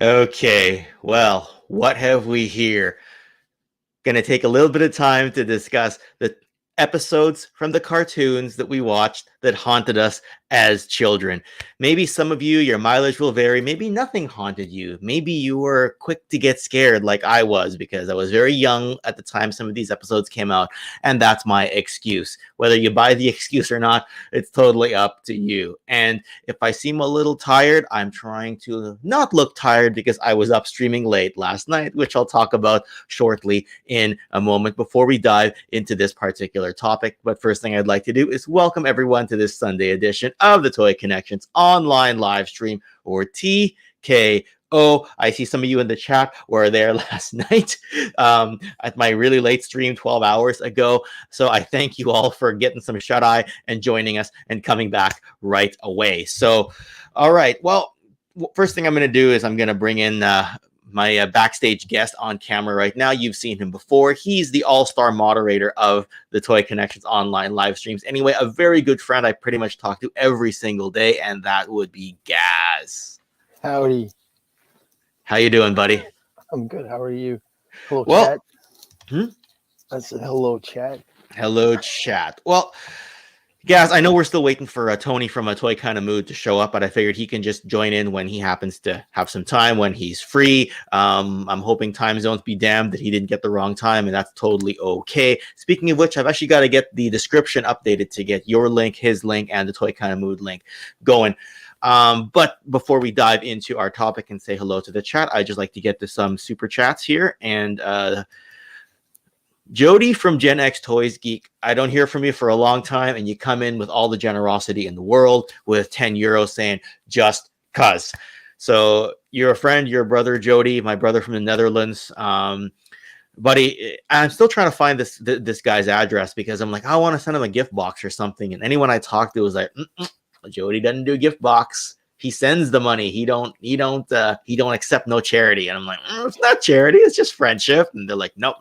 Okay, well, what have we here? Going to take a little bit of time to discuss the episodes from the cartoons that we watched that haunted us as children. Maybe some of you, your mileage will vary. Maybe nothing haunted you. Maybe you were quick to get scared like I was because I was very young at the time some of these episodes came out, and that's my excuse. Whether you buy the excuse or not, it's totally up to you. And if I seem a little tired, I'm trying to not look tired because I was up streaming late last night, which I'll talk about shortly in a moment before we dive into this particular topic. But first thing I'd like to do is welcome everyone to this Sunday edition of the Toy Connections online live stream, or TKO. I see some of you in the chat were there last night at my really late stream 12 hours ago. So I thank you all for getting some shut-eye and joining us and coming back right away. So, all right. Well, first thing I'm going to do is I'm going to bring in my backstage guest on camera right now. You've seen him before. He's the all-star moderator of the Toy Connections online live streams. Anyway, a very good friend I pretty much talk to every single day, and that would be Gazz. Howdy. How you doing, buddy? I'm good. How are you? Hello, well, chat. I said hello, chat. Hello, chat. Well, Gazz, I know we're still waiting for Tony from A Toy Kind of Mood to show up, but I figured he can just join in when he happens to have some time, when he's free. I'm hoping time zones be damned that he didn't get the wrong time, and that's totally okay. Speaking of which, I've actually got to get the description updated to get your link, his link, and the Toy Kind of Mood link going. But before we dive into our topic and say hello to the chat, I'd just like to get to some super chats here. And Jody from GenXToysGeek, I don't hear from you for a long time, and you come in with all the generosity in the world with 10 euros saying, just cuz. So you're a friend, you're a brother, Jody, my brother from the Netherlands. Buddy, I'm still trying to find this guy's address because I'm like, I want to send him a gift box or something. And anyone I talked to was like, Jody doesn't do gift box. He sends the money. He don't accept no charity. And I'm like, it's not charity. It's just friendship. And they're like, nope.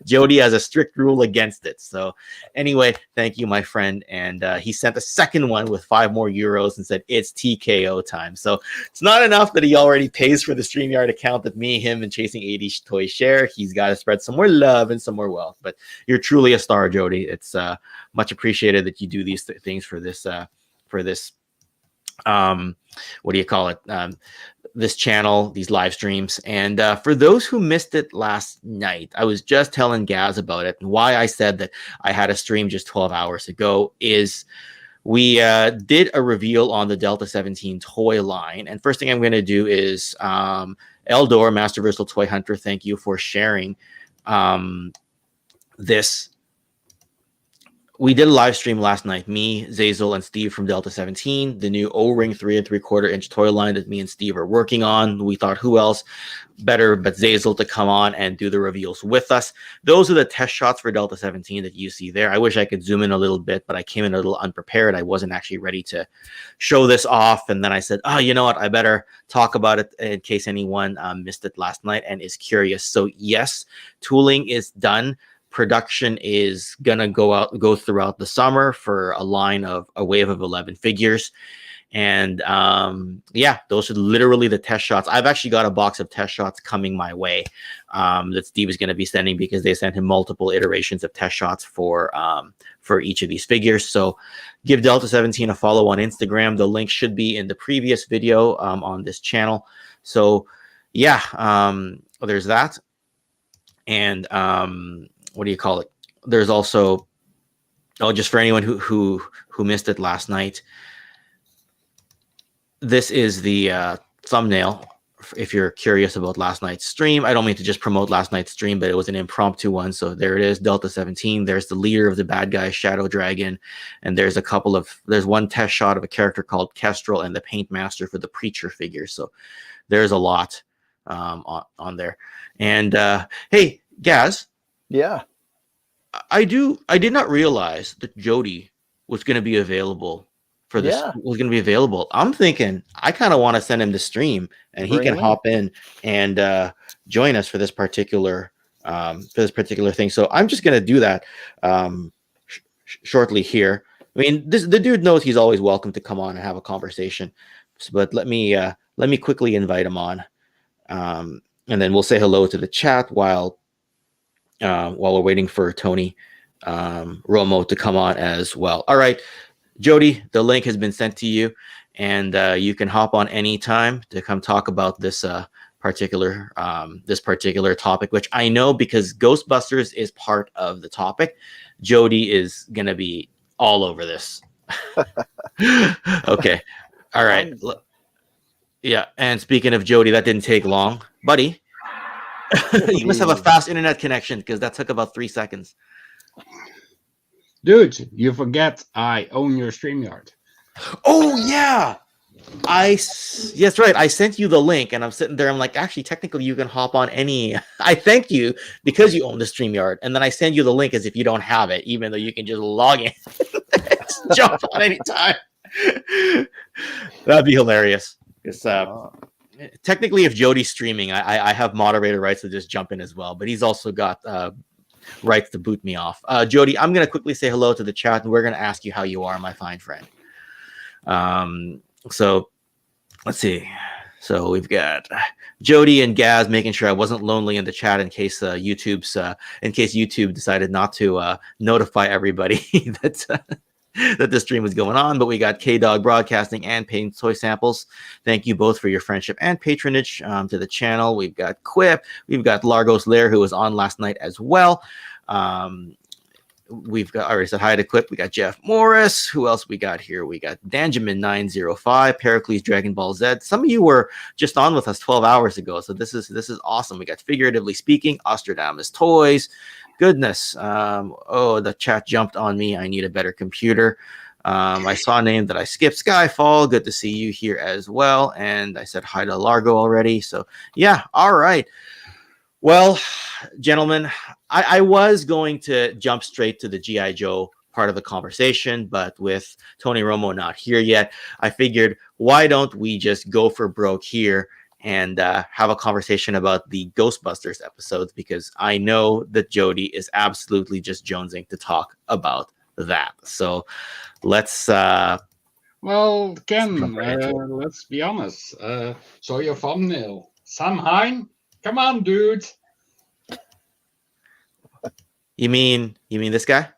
Jody has a strict rule against it. So anyway, thank you, my friend. And he sent a second one with 5 more euros and said, it's TKO time. So it's not enough that he already pays for the StreamYard account that me, him, and Chasing 80 Toys share. He's got to spread some more love and some more wealth. But you're truly a star, Jody. It's much appreciated that you do these things for this what do you call it, this channel, these live streams. And for those who missed it last night, I was just telling Gazz about it, and why I said that I had a stream just 12 hours ago is we did a reveal on the Delta 17 toy line. And first thing I'm going to do is Eldor, Master Versatile Toy Hunter, thank you for sharing this. We did a live stream last night, me, Zazel, and Steve from Delta 17, the new O-Ring 3 3/4 inch toy line that me and Steve are working on. We thought, who else better but Zazel to come on and do the reveals with us. Those are the test shots for Delta 17 that you see there. I wish I could zoom in a little bit, but I came in a little unprepared. I wasn't actually ready to show this off. And then I said, oh, you know what? I better talk about it in case anyone missed it last night and is curious. So yes, tooling is done. Production is gonna go throughout the summer for a line of a wave of 11 figures. And yeah, those are literally the test shots. I've actually got a box of test shots coming my way that Steve is going to be sending, because they sent him multiple iterations of test shots for each of these figures. So give Delta 17 a follow on Instagram. The link should be in the previous video on this channel. So yeah, there's that. And what do you call it? There's also, just for anyone who missed it last night, this is the thumbnail. If you're curious about last night's stream, I don't mean to just promote last night's stream, but it was an impromptu one. So there it is, Delta 17. There's the leader of the bad guys, Shadow Dragon, and there's one test shot of a character called Kestrel and the Paint Master for the Preacher figure. So there's a lot on there. And hey, Gazz. Yeah. I did not realize that Jody was going to be available for this. Yeah. Was going to be available. I'm thinking I kind of want to send him the stream, and he can hop in and join us for this particular thing. So I'm just going to do that shortly here. I mean, the dude knows he's always welcome to come on and have a conversation. But let me quickly invite him on. And then we'll say hello to the chat while we're waiting for Tony Romo to come on as well. All right, Jody, the link has been sent to you, and you can hop on anytime to come talk about this particular topic, which I know because Ghostbusters is part of the topic. Jody is gonna be all over this. Okay, all right. Yeah, and speaking of Jody, that didn't take long, buddy. You must have a fast internet connection because that took about 3 seconds. Dude, you forget I own your StreamYard. Oh yeah, yes, right. I sent you the link, and I'm sitting there. I'm like, actually, technically, you can hop on any. I thank you because you own the StreamYard, and then I send you the link as if you don't have it, even though you can just log in, just jump on anytime. That'd be hilarious. Because technically, if Jody's streaming, I have moderator rights to just jump in as well. But he's also got rights to boot me off. Jody, I'm going to quickly say hello to the chat, and we're going to ask you how you are, my fine friend. So let's see. So we've got Jody and Gazz making sure I wasn't lonely in the chat in case YouTube decided not to notify everybody that that the stream was going on. But we got K-Dog Broadcasting and Payne Toy Samples. Thank you both for your friendship and patronage to the channel. We've got Quip. We've got Largos Lair, who was on last night as well. We've got, I already said hi to Quip. We got Jeff Morris. Who else we got here? We got Danjamin905, Pericles Dragon Ball Z. Some of you were just on with us 12 hours ago, so this is awesome. We got Figuratively Speaking, Ostradamus Toys. Goodness. Oh, the chat jumped on me. I need a better computer. I saw a name that I skipped. Skyfall. Good to see you here as well. And I said hi to Largo already. So yeah. All right. Well, gentlemen, I was going to jump straight to the G.I. Joe part of the conversation, but with Tony Romo not here yet, I figured, why don't we just go for broke here and have a conversation about the Ghostbusters episodes, because I know that Jody is absolutely just jonesing to talk about that. So let's... Well, Ken, let's be honest. So your thumbnail. Samhain? Come on, dude. You mean this guy?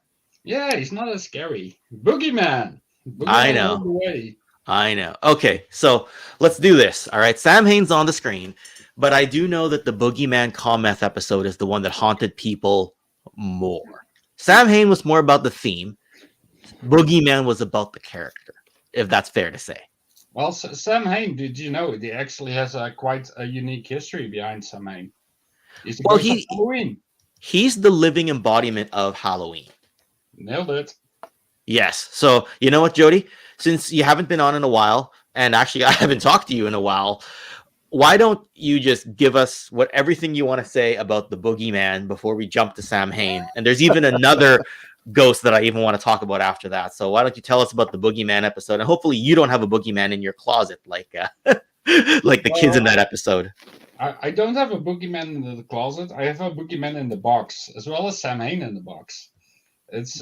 Yeah, he's not as scary. Boogeyman. I know. All the way. I know. Okay, so let's do this. All right, Samhain's on the screen, but I do know that the Boogeyman Commeth episode is the one that haunted people more. Samhain was more about the theme. Boogeyman was about the character, if that's fair to say. Well, Samhain, did you know he actually has quite a unique history behind Samhain? He's the ghost of Halloween. He's the living embodiment of Halloween. Nailed it. Yes. So you know what, Jody? Since you haven't been on in a while, and actually I haven't talked to you in a while, why don't you just give us everything you want to say about the Boogeyman before we jump to Samhain? And there's even another ghost that I even want to talk about after that. So why don't you tell us about the Boogeyman episode? And hopefully you don't have a Boogeyman in your closet like the kids in that episode. I don't have a Boogeyman in the closet. I have a Boogeyman in the box, as well as Samhain in the box. It's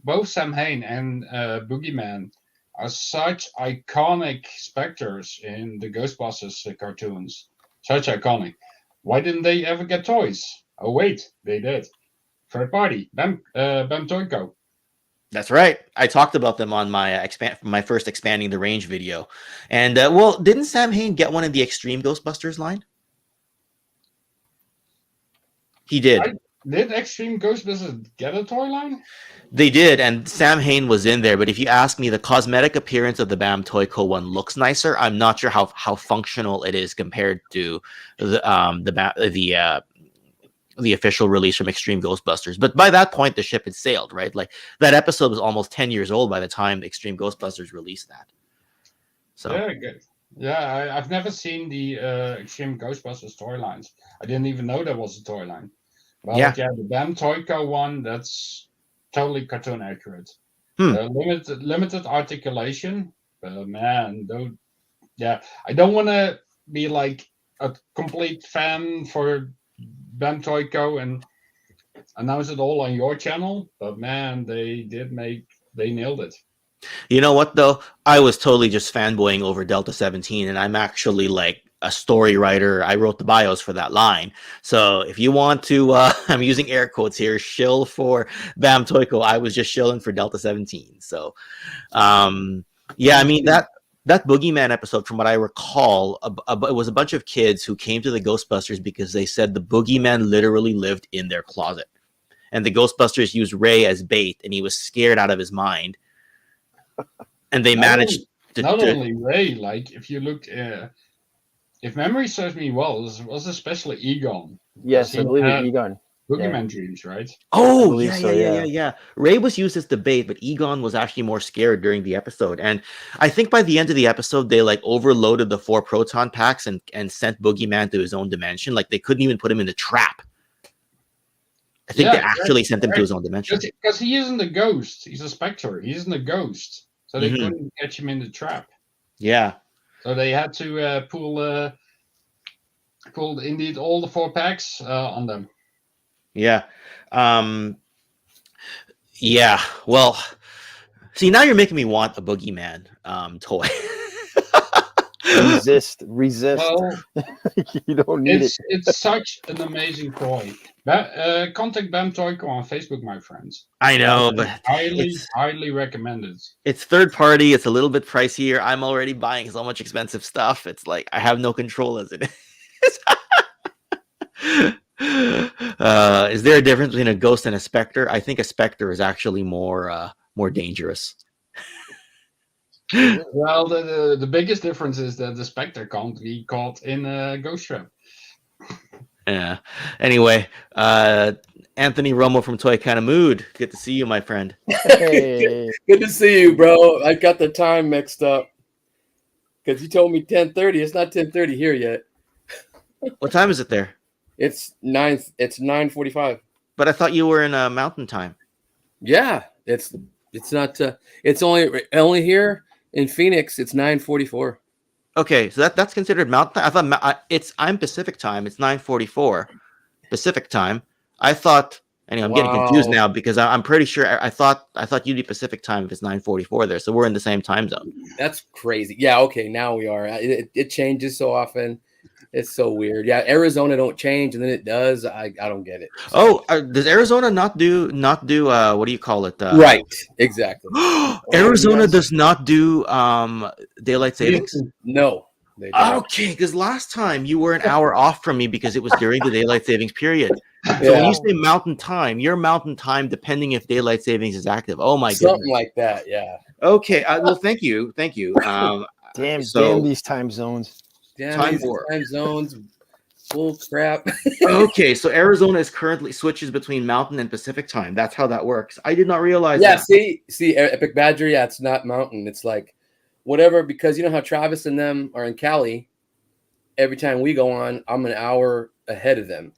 both Samhain and Boogeyman are such iconic specters in the Ghostbusters cartoons. Such iconic. Why didn't they ever get toys? Oh wait, they did. Third party, Bam Toyco. That's right. I talked about them on my my first Expanding the Range video. And well, didn't Samhain get one in the Extreme Ghostbusters line? He did. Did Extreme Ghostbusters get a toy line? They did, and Samhain was in there. But if you ask me, the cosmetic appearance of the Bam Toyco one looks nicer. I'm not sure how functional it is compared to the official release from Extreme Ghostbusters. But by that point, the ship had sailed, right? Like that episode was almost 10 years old by the time Extreme Ghostbusters released that. So yeah, good. Yeah, I've never seen the Extreme Ghostbusters toy lines. I didn't even know there was a toy line. But yeah, the Bam Toyco one, that's totally cartoon accurate. Limited articulation, but man, I don't want to be like a complete fan for Bam Toyco and announce it all on your channel, but man, they nailed it. You know what though? I was totally just fanboying over Delta 17, and I'm actually like a story writer. I wrote the bios for that line. So if you want to, I'm using air quotes here, shill for Bam Toyko, I was just shilling for Delta 17. So, yeah, I mean, that Boogeyman episode, from what I recall, it was a bunch of kids who came to the Ghostbusters because they said the Boogeyman literally lived in their closet. And the Ghostbusters used Ray as bait, and he was scared out of his mind. And they managed to... Not only Ray, like, if you look... if memory serves me well, it was especially Egon. Yes, I believe it's Egon. Boogeyman dreams, right? Oh, yeah. Ray was used as the bait, but Egon was actually more scared during the episode. And I think by the end of the episode, they like overloaded the 4 proton packs and sent Boogeyman to his own dimension. Like they couldn't even put him in the trap. I think they actually sent him to his own dimension. Because he isn't a ghost. He's a specter. He isn't a ghost. So they couldn't catch him in the trap. Yeah. So they had to pull indeed all the 4 packs on them. Yeah. Yeah. Well, see, now you're making me want a Boogeyman toy. Resist. Well, you don't need it. It's such an amazing toy. Contact Bam Toyko on Facebook, my friends. I know, but highly recommended. It's third party. It's a little bit pricier. I'm already buying so much expensive stuff. It's like I have no control as it is. Is there a difference between a ghost and a specter? I think a specter is actually more dangerous. Well, the biggest difference is that the specter can't be caught in a ghost trap. Yeah. Anyway, Anthony Romo from Toy Kind of Mood. Good to see you, my friend. Hey. Good to see you, bro. I got the time mixed up because you told me 10:30. It's not 10:30 here yet. What time is it there? It's 9:45. But I thought you were in Mountain Time. Yeah, it's not. It's only here in Phoenix. It's 9:44. Okay, so that's considered Mountain. I thought I'm Pacific Time. It's 9:44 Pacific Time. I thought. Anyway, I'm getting confused now because I'm pretty sure I thought you'd be Pacific Time if it's 9:44 there. So we're in the same time zone. That's crazy. Yeah. Okay. Now we are. It changes so often. It's so weird. Yeah, Arizona don't change, and then it does. I don't get it. So. Oh, does Arizona not do what do you call it? Right, exactly. Arizona does not do daylight savings. No. Okay, because last time you were an hour off from me because it was during the daylight savings period. So when you say Mountain Time, you're Mountain Time depending if daylight savings is active. Oh my goodness, something like that. Yeah. Okay. Well, thank you. Damn these time zones. Time zones. Full crap. Okay, so Arizona is currently switches between Mountain and Pacific Time. That's how that works. I did not realize. Yeah. that. See, Epic Badger. Yeah, it's not Mountain. It's like whatever, because you know how Travis and them are in Cali. Every time we go on, I'm an hour ahead of them.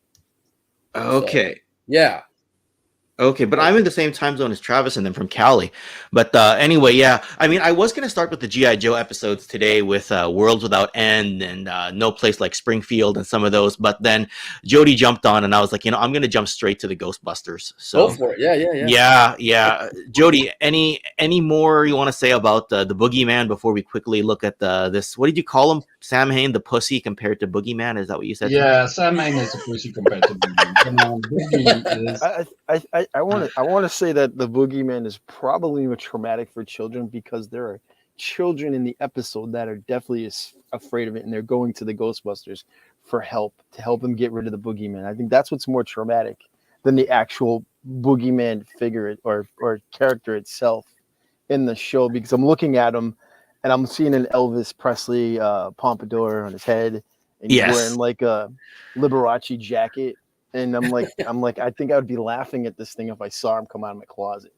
Okay. So, yeah. Okay, but I'm in the same time zone as Travis and them from Cali. But anyway, yeah. I mean, I was going to start with the G.I. Joe episodes today with Worlds Without End and No Place Like Springfield and some of those. But then Jody jumped on and I was like, I'm going to jump straight to the Ghostbusters. So go for it. Yeah. Jody, any more you want to say about the Boogeyman before we quickly look at this? What did you call him? Samhain the pussy compared to Boogeyman? Is that what you said? Yeah, Samhain is the pussy compared to Boogeyman. Boogie is... I want to say that the Boogeyman is probably more traumatic for children because there are children in the episode that are definitely afraid of it and they're going to the Ghostbusters for help to help them get rid of the Boogeyman. I think that's what's more traumatic than the actual Boogeyman figure or character itself in the show, because I'm looking at him and I'm seeing an Elvis Presley pompadour on his head and he's wearing like a Liberace jacket. And I'm like, I think I would be laughing at this thing if I saw him come out of my closet.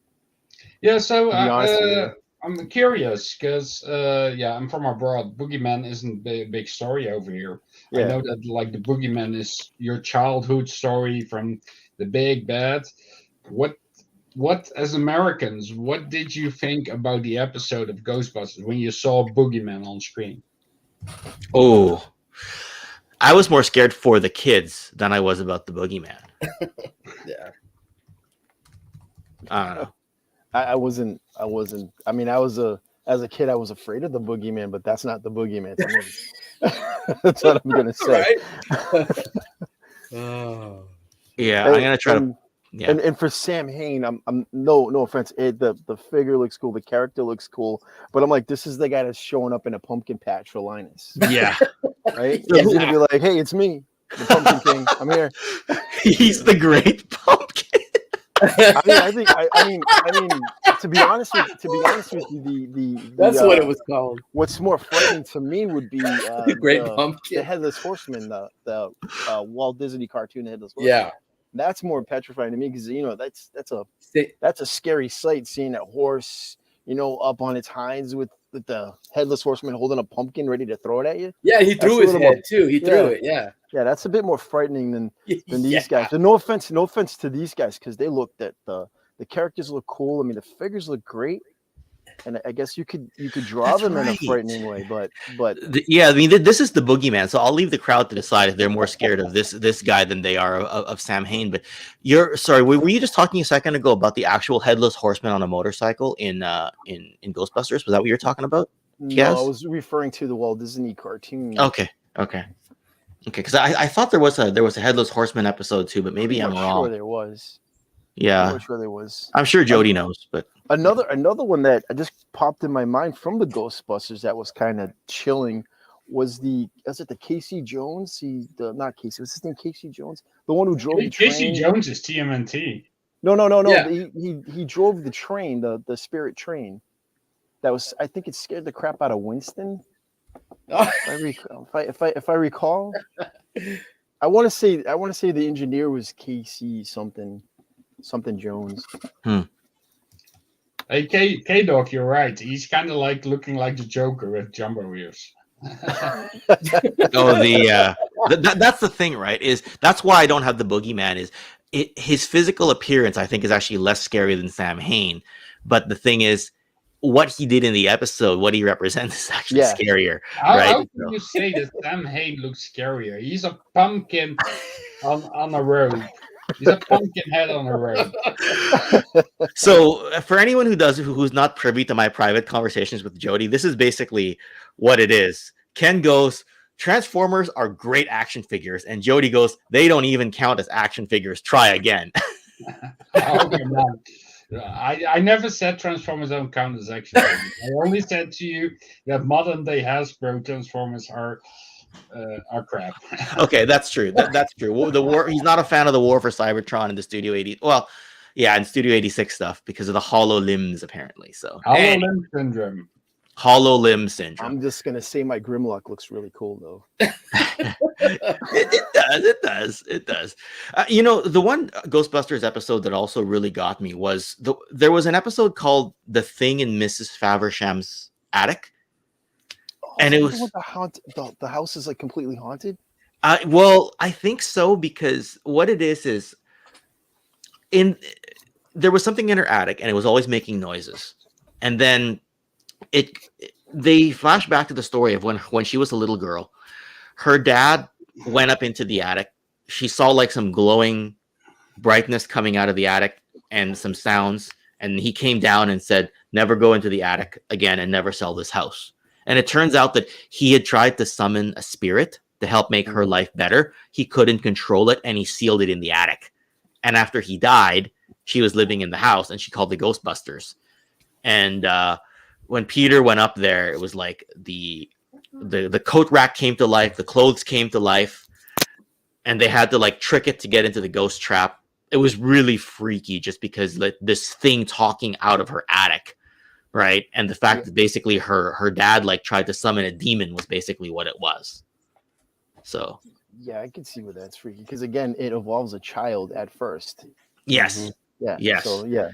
Yeah, so I'm curious because, I'm from abroad. Boogeyman isn't a big story over here. Yeah. I know that like the Boogeyman is your childhood story from the big bad. What as Americans, what did you think about the episode of Ghostbusters when you saw Boogeyman on screen? Oh, I was more scared for the kids than I was about the Boogeyman. Yeah. I don't know. I wasn't. I mean, I was a as a kid, I was afraid of the boogeyman, but that's not the boogeyman to me. That's what I'm gonna say. Right? Oh. Yeah, I'm gonna try to. Yeah, And for Samhain, I'm no offense. The figure looks cool, the character looks cool, but I'm like, this is the guy that's showing up in a pumpkin patch for Linus, yeah. right? He's gonna be like, hey, it's me, the Pumpkin King. I'm here. He's the Great Pumpkin. I mean, to be honest with you, That's what it was called. What's more frightening to me would be The Great Pumpkin. the Headless Horseman, the Walt Disney cartoon, the Headless Horseman. Yeah. That's more petrifying to me because that's a scary sight, seeing that horse, up on its hinds with the Headless Horseman holding a pumpkin ready to throw it at you. Yeah, he threw his head too. He threw it. Yeah. Yeah, that's a bit more frightening than these guys. And no offense to these guys, because they look that the characters look cool. I mean, the figures look great, and I guess you could draw them in a frightening way. But yeah, I mean, this is the boogeyman. So I'll leave the crowd to decide if they're more scared of this guy than they are of Samhain. But were you just talking a second ago about the actual Headless Horseman on a motorcycle in Ghostbusters? Was that what you were talking about? No, Yes? I was referring to the Walt Disney cartoon. Okay, because I thought there was a Headless Horseman episode too, but maybe I'm wrong. Sure there was. Yeah, I'm sure there was. I'm sure Jody knows, but another one that just popped in my mind from the Ghostbusters that was kind of chilling was the Casey Jones? Not Casey. Was his name Casey Jones? The one who drove the train. Casey Jones is TMNT. No. Yeah. He drove the train, the Spirit train. That was, I think it scared the crap out of Winston. If I recall, I want to say the engineer was Casey something Jones. Hey, K-Dog, you're right. He's kind of like looking like the Joker with jumbo ears. That's the thing, right? That's why I don't have the boogeyman. His physical appearance, I think, is actually less scary than Samhain. But the thing is, what he did in the episode, what he represents, is actually scarier. Right? How can you say that Samhain looks scarier? He's a pumpkin on a road. He's a pumpkin head on a road. So, for anyone who's not privy to my private conversations with Jody, this is basically what it is. Ken goes, Transformers are great action figures, and Jody goes, they don't even count as action figures. Try again. Okay, man. I never said Transformers don't count as action figures. I only said to you that modern day Hasbro Transformers are crap. Okay, that's true. That's true. The war. He's not a fan of the War for Cybertron in the Studio 80. Well, yeah, in Studio 86 stuff because of the hollow limbs, apparently. So limb syndrome. Hollow limb syndrome. I'm just gonna say my Grimlock looks really cool though. It does. The one Ghostbusters episode that also really got me was there was an episode called "The Thing in Mrs. Faversham's Attic," and it was the house is like completely haunted. Well, I think so because what it is there was something in her attic and it was always making noises, and then they flash back to the story of when she was a little girl. Her dad went up into the attic. She saw like some glowing brightness coming out of the attic and some sounds, and he came down and said, never go into the attic again and never sell this house. And it turns out that he had tried to summon a spirit to help make her life better. He couldn't control it, and he sealed it in the attic. And after he died, she was living in the house, and she called the Ghostbusters. And when Peter went up there, it was like the coat rack came to life, the clothes came to life, and they had to like trick it to get into the ghost trap. It was really freaky just because this thing talking out of her attic, right? And the fact that basically her dad like tried to summon a demon was basically what it was. So yeah, I can see where that's freaky because again, it involves a child at first. Yes. Mm-hmm. Yeah. Yes. So yeah.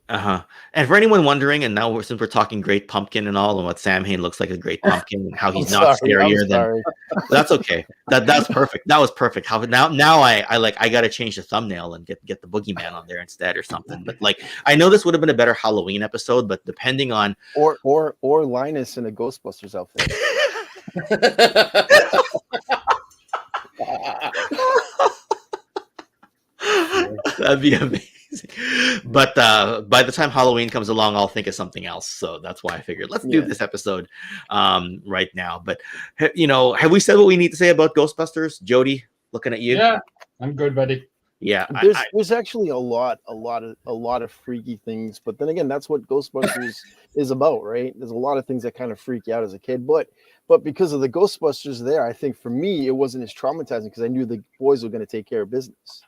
And for anyone wondering, and now since we're talking Great Pumpkin and all, and what Samhain looks like a Great Pumpkin, and how he's not scarier than that's okay. That's perfect. That was perfect. How now I gotta change the thumbnail and get the boogeyman on there instead or something. But like I know this would have been a better Halloween episode, but depending on or Linus in a Ghostbusters outfit. That'd be amazing. But by the time Halloween comes along, I'll think of something else. So that's why I figured let's do this episode right now. But have we said what we need to say about Ghostbusters? Jody, looking at you. Yeah, I'm good, buddy. Yeah, there's actually a lot of freaky things, but then again, that's what Ghostbusters is about, right? There's a lot of things that kind of freak you out as a kid, but because of the Ghostbusters there, I think for me it wasn't as traumatizing because I knew the boys were going to take care of business.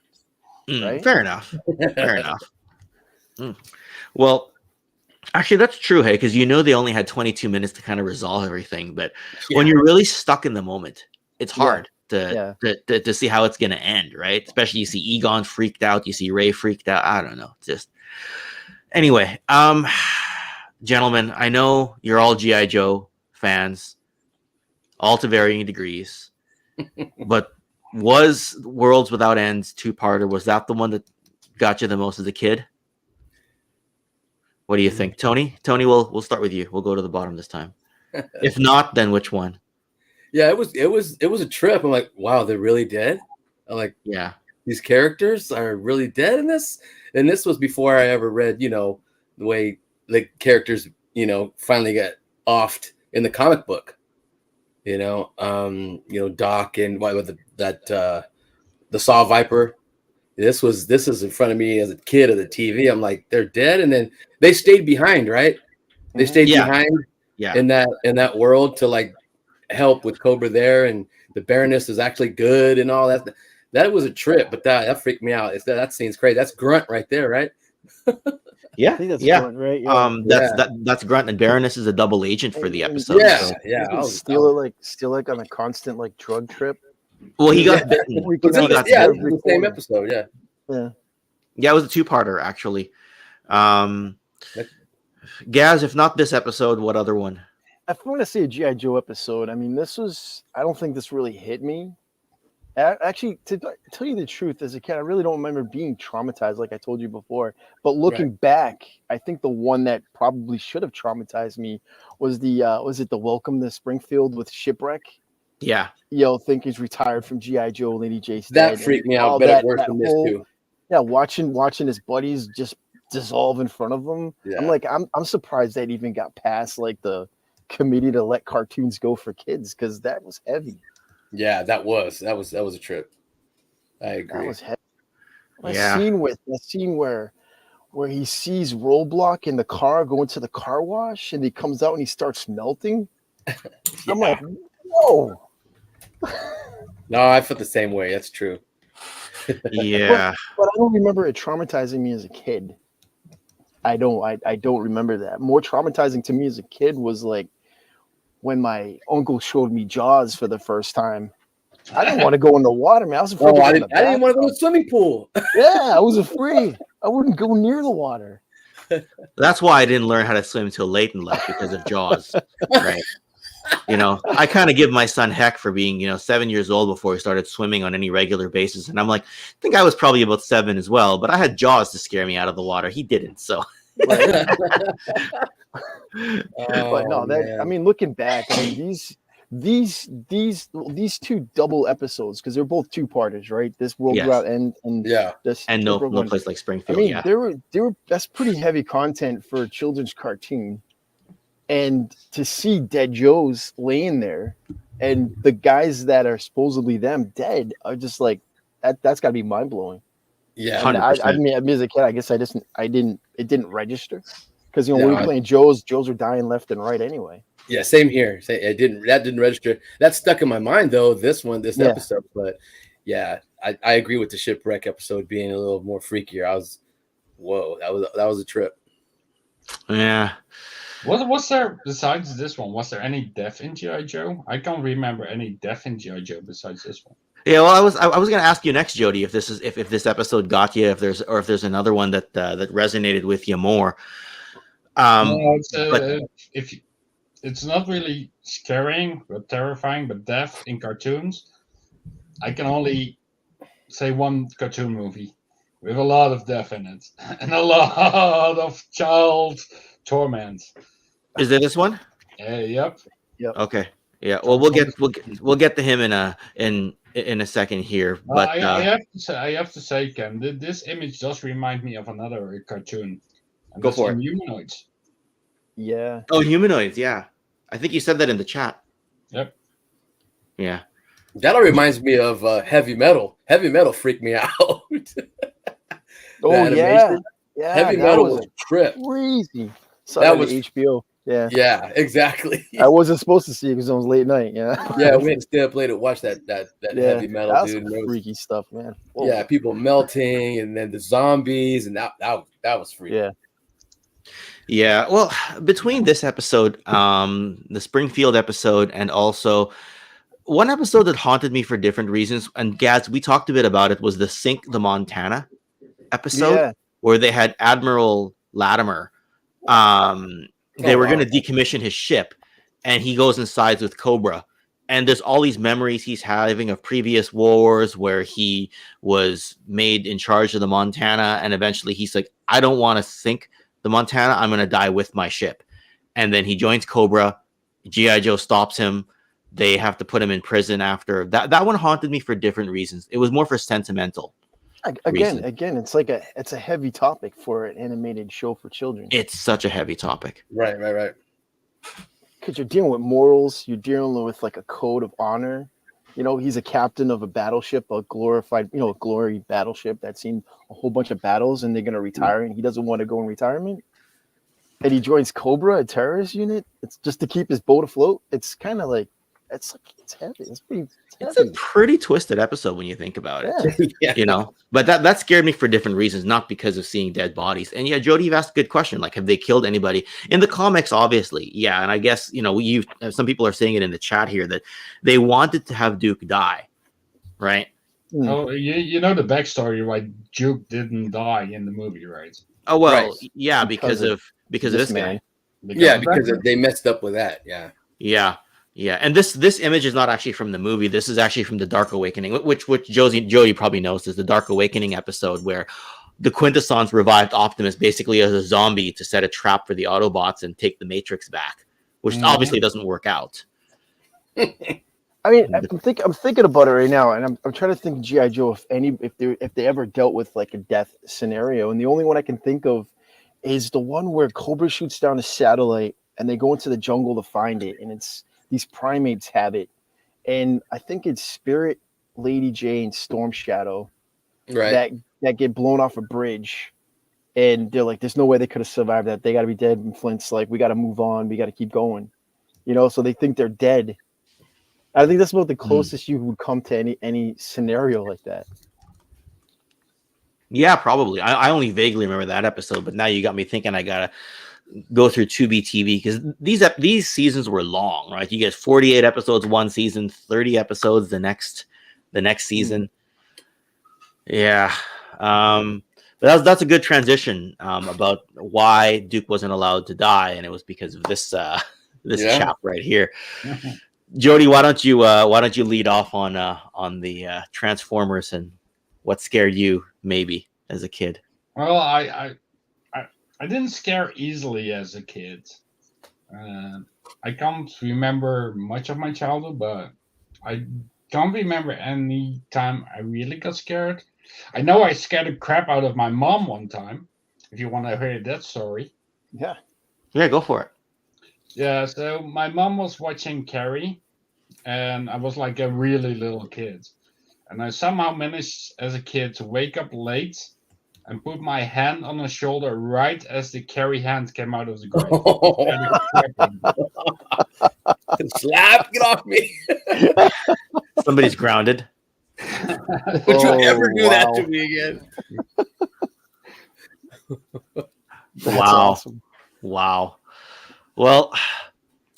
Right? Fair enough. Fair enough. Well, actually, that's true, hey, because they only had 22 minutes to kind of resolve everything, but when you're really stuck in the moment, it's hard. To see how it's going to end, right? Especially you see Egon freaked out, you see Ray freaked out. I don't know. Just anyway, gentlemen, I know you're all G.I. Joe fans, all to varying degrees, but was Worlds Without Ends 2-parter, was that the one that got you the most as a kid? What do you think, Tony? Tony, we'll start with you. We'll go to the bottom this time. If not, then which one? Yeah, it was a trip. I'm like, wow, they're really dead. I'm like, yeah, these characters are really dead in this. And this was before I ever read, the way the characters, finally got offed in the comic book. Doc and the Saw Viper. This is in front of me as a kid of the TV. I'm like, they're dead, and then they stayed behind, right? They stayed behind, in that world to like help with Cobra there, and the Baroness is actually good and all that. That was a trip, but that freaked me out. That scene's crazy. That's Grunt right there, right? I think that's Grunt, right? Yeah. That's Grunt, and Baroness is a double agent for the episode. Still like on a constant like drug trip. Well, he got bitten. The same episode. Yeah, it was a 2-parter actually. Gaz, if not this episode, what other one? If I want to say a G.I. Joe episode, I mean, I don't think this really hit me. Actually, to tell you the truth, as a kid, I really don't remember being traumatized like I told you before. But looking back, I think the one that probably should have traumatized me was the Welcome to Springfield with Shipwreck. Yeah. Think he's retired from G.I. Joe, Lady Jace. That freaked me out better worse than this too. Yeah, watching his buddies just dissolve in front of him. Yeah. I'm like, I'm surprised that even got past like the committee to let cartoons go for kids, because that was heavy. Yeah, that was a trip. I agree. That was heavy. The scene where he sees Roadblock in the car going to the car wash, and he comes out and he starts melting. I'm like, whoa. No, I felt the same way. That's true. Yeah. But I don't remember it traumatizing me as a kid. I don't remember that. More traumatizing to me as a kid was like when my uncle showed me Jaws for the first time. I didn't want to go in the water, man. I was afraid. I didn't want to go to the swimming pool. Yeah, I was afraid. I wouldn't go near the water. That's why I didn't learn how to swim till late in life, because of Jaws. Right. I kind of give my son heck for being, 7 years old before he started swimming on any regular basis. And I'm like, I think I was probably about 7 as well, but I had Jaws to scare me out of the water. He didn't. So. But no, I mean, looking back, I mean, these two double episodes, because they're both 2-parters, right? This World Without End and this and no Place Like Springfield. I mean, they were that's pretty heavy content for a children's cartoon. And to see dead Joes laying there, and the guys that are supposedly them dead are just like that's got to be mind blowing. Yeah, I mean, as a kid, I guess it didn't register because we were playing Joes were dying left and right anyway. Yeah, same here. That didn't register. That stuck in my mind though. This episode, but yeah, I agree with the shipwreck episode being a little more freakier. That was a trip. Yeah. What was there besides this one? Was there any death in G.I. Joe? I can't remember any death in G.I. Joe besides this one. Yeah, well, I was going to ask you next, Jody, if this episode got you, if there's another one that resonated with you more. It's not really scaring but terrifying, but death in cartoons. I can only say one cartoon movie with a lot of death in it and a lot of child torment. Is there this one? Yep. Okay. Yeah. Well, we'll get to him in in a second here. But I have to say, Ken, this image does remind me of another cartoon. And Go that's for it. Humanoids. Yeah. oh, Humanoids, yeah. I think you said that in the chat. Yep. Yeah. That all reminds me of heavy metal. Heavy metal freaked me out. Oh yeah. animation. Yeah. Heavy that metal was was a trip. crazy. Saw That that was- was HBO. Yeah. Yeah, exactly. I wasn't supposed to see it because it was late night. Yeah. Yeah, we had to stay up late to watch that Yeah. heavy metal, That's dude. And there was- freaky stuff, man. Whoa. yeah, people melting, and then the zombies, and that was freaky. Yeah. Yeah. Well, between this episode, the Springfield episode, and also one episode that haunted me for different reasons, and Gazz, we talked a bit about it, was the Sink the Montana episode Yeah. where they had Admiral Latimer. They were going to decommission his ship, and he goes and sides with Cobra. And there's all these memories he's having of previous wars where he was made in charge of the Montana, and eventually he's like, I don't want to sink the Montana. I'm going to die with my ship. And then he joins Cobra. G.I. Joe stops him. They have to put him in prison after. That one haunted me for different reasons. It was more for sentimental. Again, it's like it's a heavy topic for an animated show for children. It's such a heavy topic. Right. Because you're dealing with morals, you're dealing with like a code of honor. You know, he's a captain of a battleship, a glorified, a glory battleship that's seen a whole bunch of battles, and they're gonna retire, and he doesn't want to go in retirement. And he joins Cobra, a terrorist unit. It's just to keep his boat afloat. It's kind of like it's heavy. It's It's a pretty twisted episode when you think about it. Yeah. Yeah. But that scared me for different reasons, not because of seeing dead bodies. And yeah, Jody, you've asked a good question. Like, have they killed anybody in the comics? Obviously, yeah. And I guess some people are saying it in the chat here that they wanted to have Duke die, right? Oh, you know the backstory why Duke didn't die in the movie, right? Oh well, Right. yeah, because of this guy. Because they messed up with that. Yeah. Yeah, and this image is not actually from the movie. This is actually from the Dark Awakening, which Jody probably knows is the Dark Awakening episode where the Quintessons revived Optimus basically as a zombie to set a trap for the Autobots and take the Matrix back, which obviously doesn't work out. I mean, I'm thinking about it right now, and I'm trying to think G.I. Joe if they ever dealt with like a death scenario, and the only one I can think of is the one where Cobra shoots down a satellite and they go into the jungle to find it, and it's these primates have it, and I think it's Spirit, Lady J, and Storm Shadow Right. that get blown off a bridge, and they're like, "There's no way they could have survived that. They got to be dead." And Flint's like, "We got to move on. We got to keep going," So they think they're dead. I think that's about the closest you would come to any scenario like that. Yeah, probably. I only vaguely remember that episode, but now you got me thinking I gotta go through 2B TV because these seasons were long, right? You get 48 episodes one season, 30 episodes the next season. Yeah. But that's a good transition about why Duke wasn't allowed to die, and it was because of this chap right here. Jody, why don't you lead off on the Transformers and what scared you maybe as a kid? Well, I didn't scare easily as a kid. I can't remember much of my childhood, but I don't remember any time I really got scared. I know I scared the crap out of my mom one time. If you want to hear that story. Yeah, Go for it. Yeah, so my mom was watching Carrie, and I was like a really little kid. And I somehow managed as a kid to wake up late and put my hand on her shoulder right as the Carrie hand came out of the grave. Slap! Get off me! Somebody's grounded. Don't you ever do that to me again? That's Wow. awesome. Wow. Well,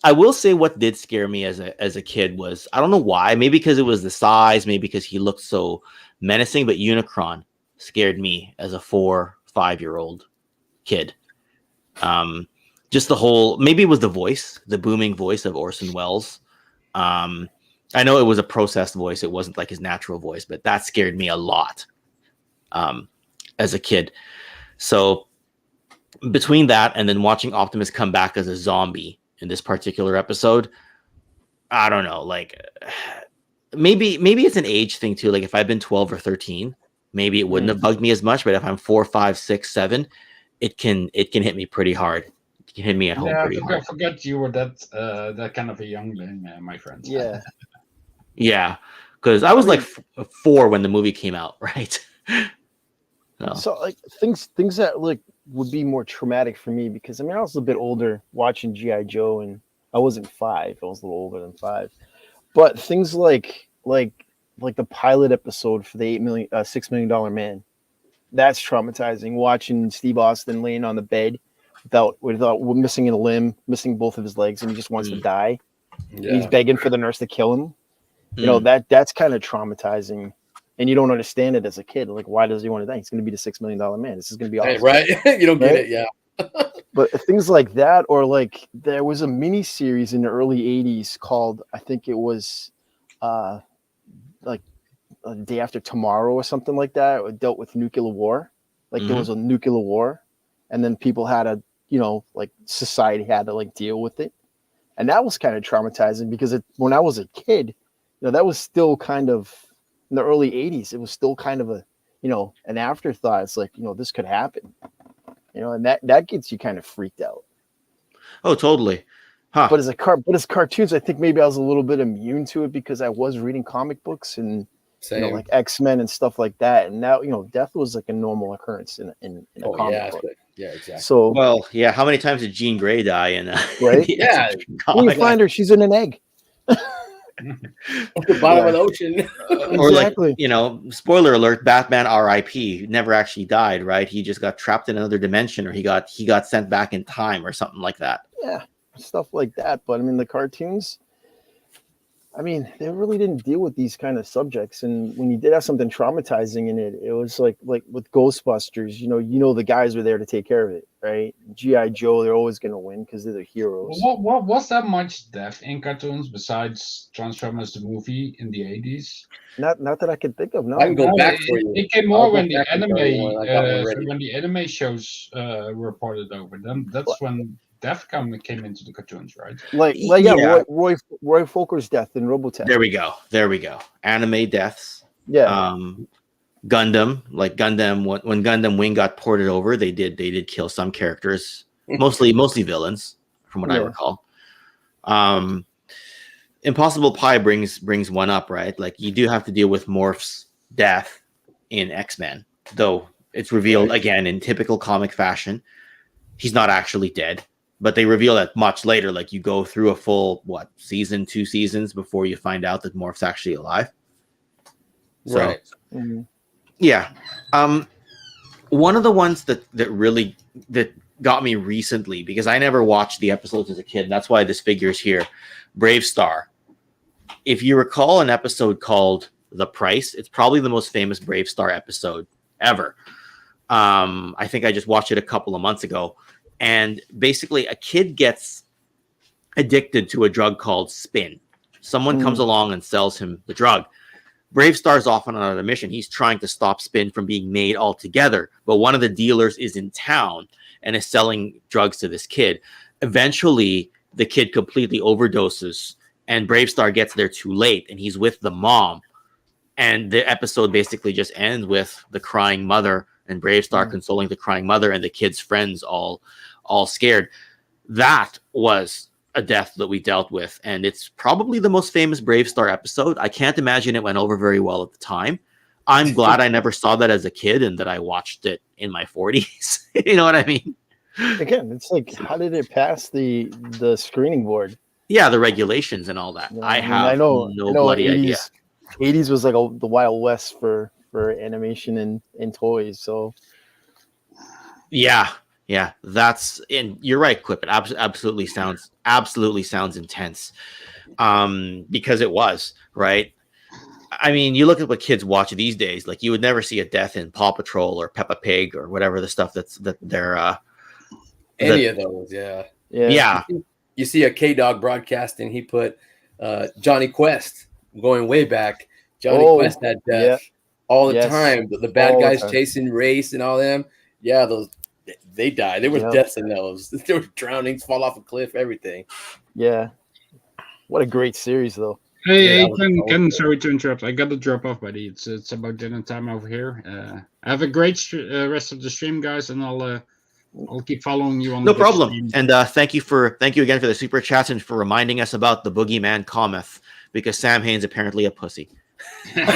I will say what did scare me as a kid was, I don't know why, maybe because it was the size, maybe because he looked so menacing, but Unicron scared me as a 4-5-year-old kid. Just the whole, maybe it was the voice, the booming voice of Orson Welles. I know it was a processed voice. It wasn't like his natural voice, but that scared me a lot as a kid. So between that and then watching Optimus come back as a zombie in this particular episode, I don't know. Like, maybe it's an age thing too. Like if I've been 12 or 13, maybe it wouldn't have bugged me as much. But if I'm 4, 5, 6, 7, it can hit me pretty hard. It can hit me at home pretty hard. Forget you were that kind of a youngling, my friend. Yeah. Yeah, because I was like 4 when the movie came out, right? So like things that like would be more traumatic for me, because I mean I was a bit older watching G.I. Joe, and I wasn't 5. I was a little older than 5. But things like the pilot episode for the $6 Million Man, that's traumatizing. Watching Steve Austin laying on the bed without missing a limb, missing both of his legs, and he just wants to die. Yeah. He's begging for the nurse to kill him. You know, that's kind of traumatizing. And you don't understand it as a kid. Like, why does he want to die? He's going to be the $6 Million Man. This is going to be awesome. Right? You don't get it, yeah. But things like that, or like there was a mini series in the early 80s called, I think it was like A Day After Tomorrow or something like that. It dealt with nuclear war. Like there was a nuclear war, and then people had to, you know, like society had to like deal with it. And that was kind of traumatizing, because when I was a kid, you know, that was still kind of, in the early 80s, it was still kind of a, you know, an afterthought. It's like, you know, this could happen, you know, and that gets you kind of freaked out. Oh, totally. Huh. But as cartoons, I think maybe I was a little bit immune to it, because I was reading comic books and you know, like X-Men and stuff like that. And now, you know, death was like a normal occurrence in a comic book. Yeah, exactly. So, well, yeah. How many times did Jean Grey die in? Right? Yeah. When you find her, she's in an egg. At the bottom of the ocean. Or like, you know, spoiler alert, Batman R.I.P. never actually died, right? He just got trapped in another dimension, or he got sent back in time or something like that. Yeah, stuff like that. But I mean, the cartoons, I mean, they really didn't deal with these kind of subjects. And when you did have something traumatizing in it, it was like with Ghostbusters, you know, the guys were there to take care of it, right? G.I. Joe, they're always going to win because they're the heroes. What was that much death in cartoons besides Transformers the movie in the 80s? Not that I can think of. No, I can go back for you. It came more when the anime shows were ported over. Then that's when death came into the cartoons, right? Roy Folker's death in Robotech. There we go. Anime deaths. Yeah. Gundam, when Gundam Wing got ported over, they did kill some characters, mostly villains, from what I recall. Impossible Pi brings one up, right? Like, you do have to deal with Morph's death in X-Men, though it's revealed again in typical comic fashion. He's not actually dead. But they reveal that much later. Like, you go through a full, 2 seasons before you find out that Morph's actually alive. So, right. Yeah. One of the ones that really got me recently, because I never watched the episodes as a kid, and that's why this figure's here, Bravestarr. If you recall an episode called The Price, it's probably the most famous Bravestarr episode ever. I think I just watched it a couple of months ago. And basically, a kid gets addicted to a drug called Spin. Someone comes along and sells him the drug. Bravestar's off on another mission. He's trying to stop Spin from being made altogether. But one of the dealers is in town and is selling drugs to this kid. Eventually, the kid completely overdoses, and Bravestarr gets there too late, and he's with the mom. And the episode basically just ends with the crying mother and Bravestarr consoling the crying mother and the kid's friends all scared. That was a death that we dealt with, and it's probably the most famous Bravestarr episode. I can't imagine it went over very well at the time. I'm glad I never saw that as a kid and that I watched it in my 40s. You know what I mean? Again, it's like, how did it pass the screening board? Yeah, the regulations and all that. Yeah, I know no bloody idea. 80s was like the Wild West for animation and toys. So yeah, that's, and you're right, Quip. It absolutely sounds intense, because it was, right. I mean, you look at what kids watch these days. Like, you would never see a death in Paw Patrol or Peppa Pig or whatever the stuff that they're any of those. Yeah. You see a K-Dog broadcasting. He put Johnny Quest, going way back. Johnny Quest had death all the time. The bad guys chasing Race and all them. Yeah, they died. There was deaths in those. There were drownings, fall off a cliff, everything. Yeah. What a great series, though. Hey, that was Ken, sorry to interrupt. I got to drop off, buddy. It's about dinner time over here. Have a great rest of the stream, guys, and I'll keep following you on No the problem. stream. And thank you again for the super chats and for reminding us about the boogeyman cometh, because Sam Hain's apparently a pussy. Nice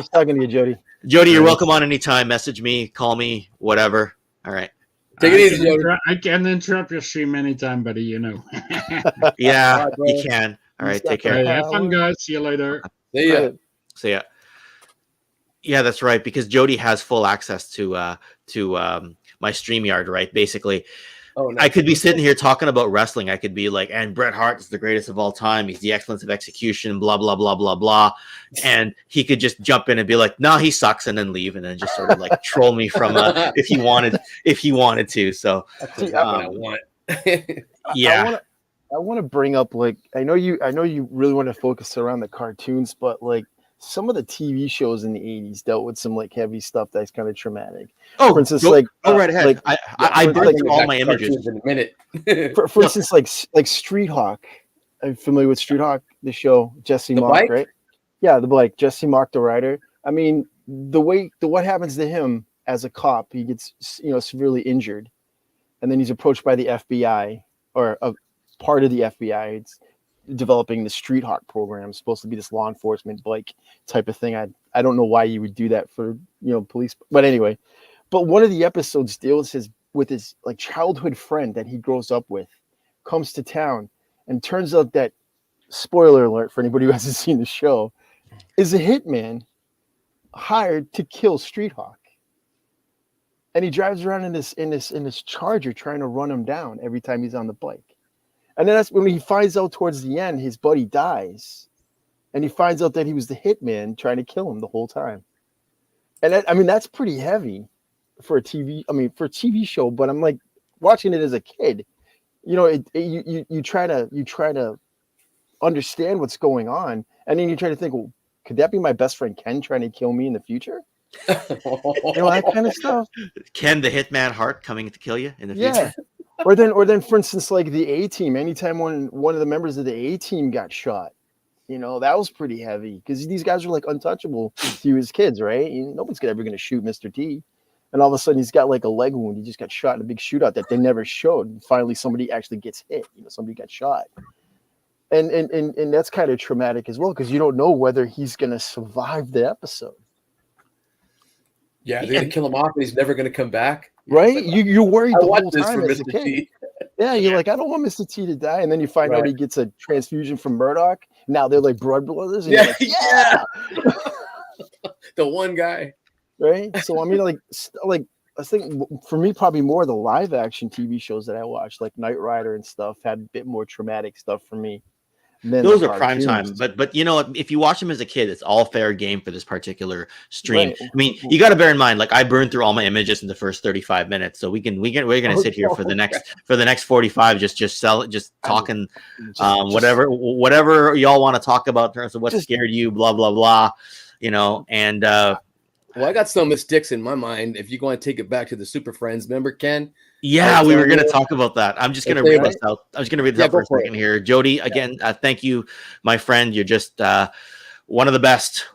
talking to you, Jody. Jody, you're welcome on anytime. Message me, call me, whatever. All right. Take it easy, Jody. I can interrupt your stream anytime, buddy. You know. Yeah, All right, bro. you can. All right, take care. Hey, have fun, guys. See you later. See ya. So yeah, that's right. Because Jody has full access to my StreamYard, right? Basically, Oh, no. I could be sitting here talking about wrestling. I could be like, and Bret Hart is the greatest of all time. He's the excellence of execution, blah, blah, blah, blah, blah. And he could just jump in and be like, no, he sucks, and then leave, and then just sort of like troll me from if he wanted to. So That's what I want. yeah. I want to bring up, like, I know you really want to focus around the cartoons, but like some of the TV shows in the 80s dealt with some like heavy stuff that's kind of traumatic. Oh, for instance, go right ahead. like, I burned through all Back my to images. cartoons in a minute. for instance, like Street Hawk. Are you familiar with Street Hawk, the show? Jesse The Mock, bike? right? Yeah, the bike. Jesse Mock, the writer. I mean, what happens to him as a cop? He gets severely injured, and then he's approached by the FBI, or a part of the FBI. It's developing the Street Hawk program. It's supposed to be this law enforcement bike type of thing. I don't know why you would do that for police, but anyway. But one of the episodes deals with his like childhood friend that he grows up with, comes to town, and turns out that, spoiler alert for anybody who hasn't seen the show, is a hitman hired to kill Street Hawk. And he drives around in this Charger trying to run him down every time he's on the bike. And then that's when he finds out towards the end his buddy dies, and he finds out that he was the hitman trying to kill him the whole time. And that's pretty heavy for a TV show. But I'm like, watching it as a kid, you try to understand what's going on, and then you try to think, well, could that be my best friend Ken trying to kill me in the future? That kind of stuff. Ken the Hitman Hart coming to kill you in the future. Yeah. Or then, for instance, like the A-Team. Anytime one of the members of the A-Team got shot, that was pretty heavy, because these guys are like untouchable to you as kids, right? Nobody's ever going to shoot Mr. T. And all of a sudden, he's got like a leg wound. He just got shot in a big shootout that they never showed. And finally, somebody actually gets hit. Somebody got shot. And that's kind of traumatic as well, because you don't know whether he's going to survive the episode. Yeah, they're gonna kill him off, and he's never gonna come back. Right? You're worried the whole this time for as a Mr. kid. T. Yeah, you're like, I don't want Mr. T to die, and then you find out he gets a transfusion from Murdoch. Now they're like blood brothers. And Yeah, you're like, the one guy. Right? So I mean, like I think for me, probably more of the live action TV shows that I watched, like Knight Rider and stuff, had a bit more traumatic stuff for me. Those are prime time, but if you watch them as a kid, it's all fair game for this particular stream. Right. I mean, you got to bear in mind, like, I burned through all my images in the first 35 minutes, so we're gonna sit here for the next 45, just talking, whatever y'all want to talk about in terms of what scared you, blah blah blah, and. Well, I got some mistakes in my mind. If you want to take it back to the Super Friends, remember Ken? Yeah, we were going to talk about that. I'm just going to read this out. I was going to read this out for a second here. Jody, again, thank you, my friend. You're just one of the best.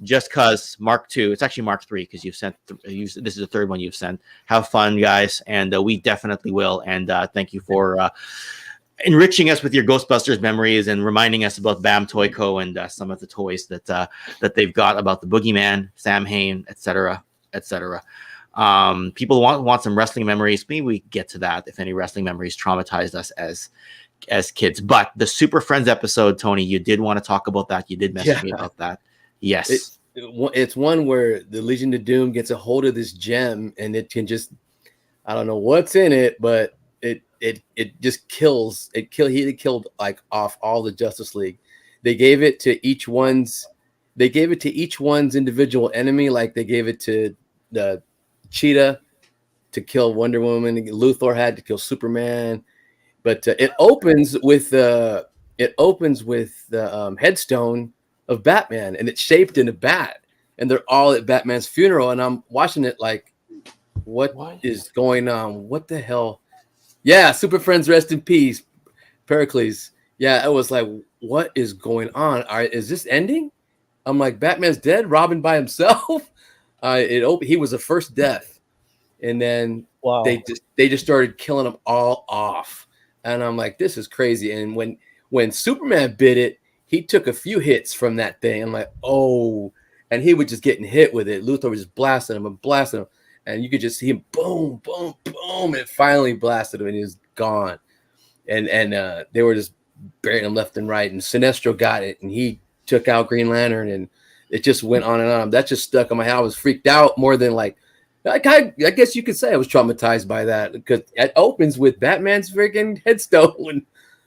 Just because Mark II, it's actually Mark III, because this is the third one you've sent. Have fun, guys, and we definitely will. And thank you for enriching us with your Ghostbusters memories and reminding us about BAM Toy Co. and some of the toys that they've got about the Boogeyman, Samhain, etc. People want some wrestling memories. Maybe we get to that if any wrestling memories traumatized us as kids. But the Super Friends episode, Tony, you did want to talk about that. You did message me about that. Yes. It's one where the Legion of Doom gets a hold of this gem, and it can just, I don't know what's in it, but it just kills. He killed like off all the Justice League. They gave it to each one's individual enemy. Like they gave it to the Cheetah to kill Wonder Woman. Luthor had to kill Superman. But it opens with the headstone of Batman, and it's shaped in a bat, and they're all at Batman's funeral. And I'm watching it like, what is going on? What the hell? Yeah, Super Friends, rest in peace, Pericles. Yeah, it was like, what is going on? Is this ending? I'm like, Batman's dead, Robin by himself. He was the first death, and then they just started killing them all off, and I'm like, this is crazy. And when Superman bit it, he took a few hits from that thing. I'm like, oh, and he was just getting hit with it. Luthor was just blasting him, and you could just see him, boom, boom, boom, and it finally blasted him, and he was gone. And they were just burying him left and right, and Sinestro got it, and he took out Green Lantern, and it just went on and on. That just stuck in my head. I was freaked out more than like, I guess you could say I was traumatized by that, because it opens with Batman's freaking headstone.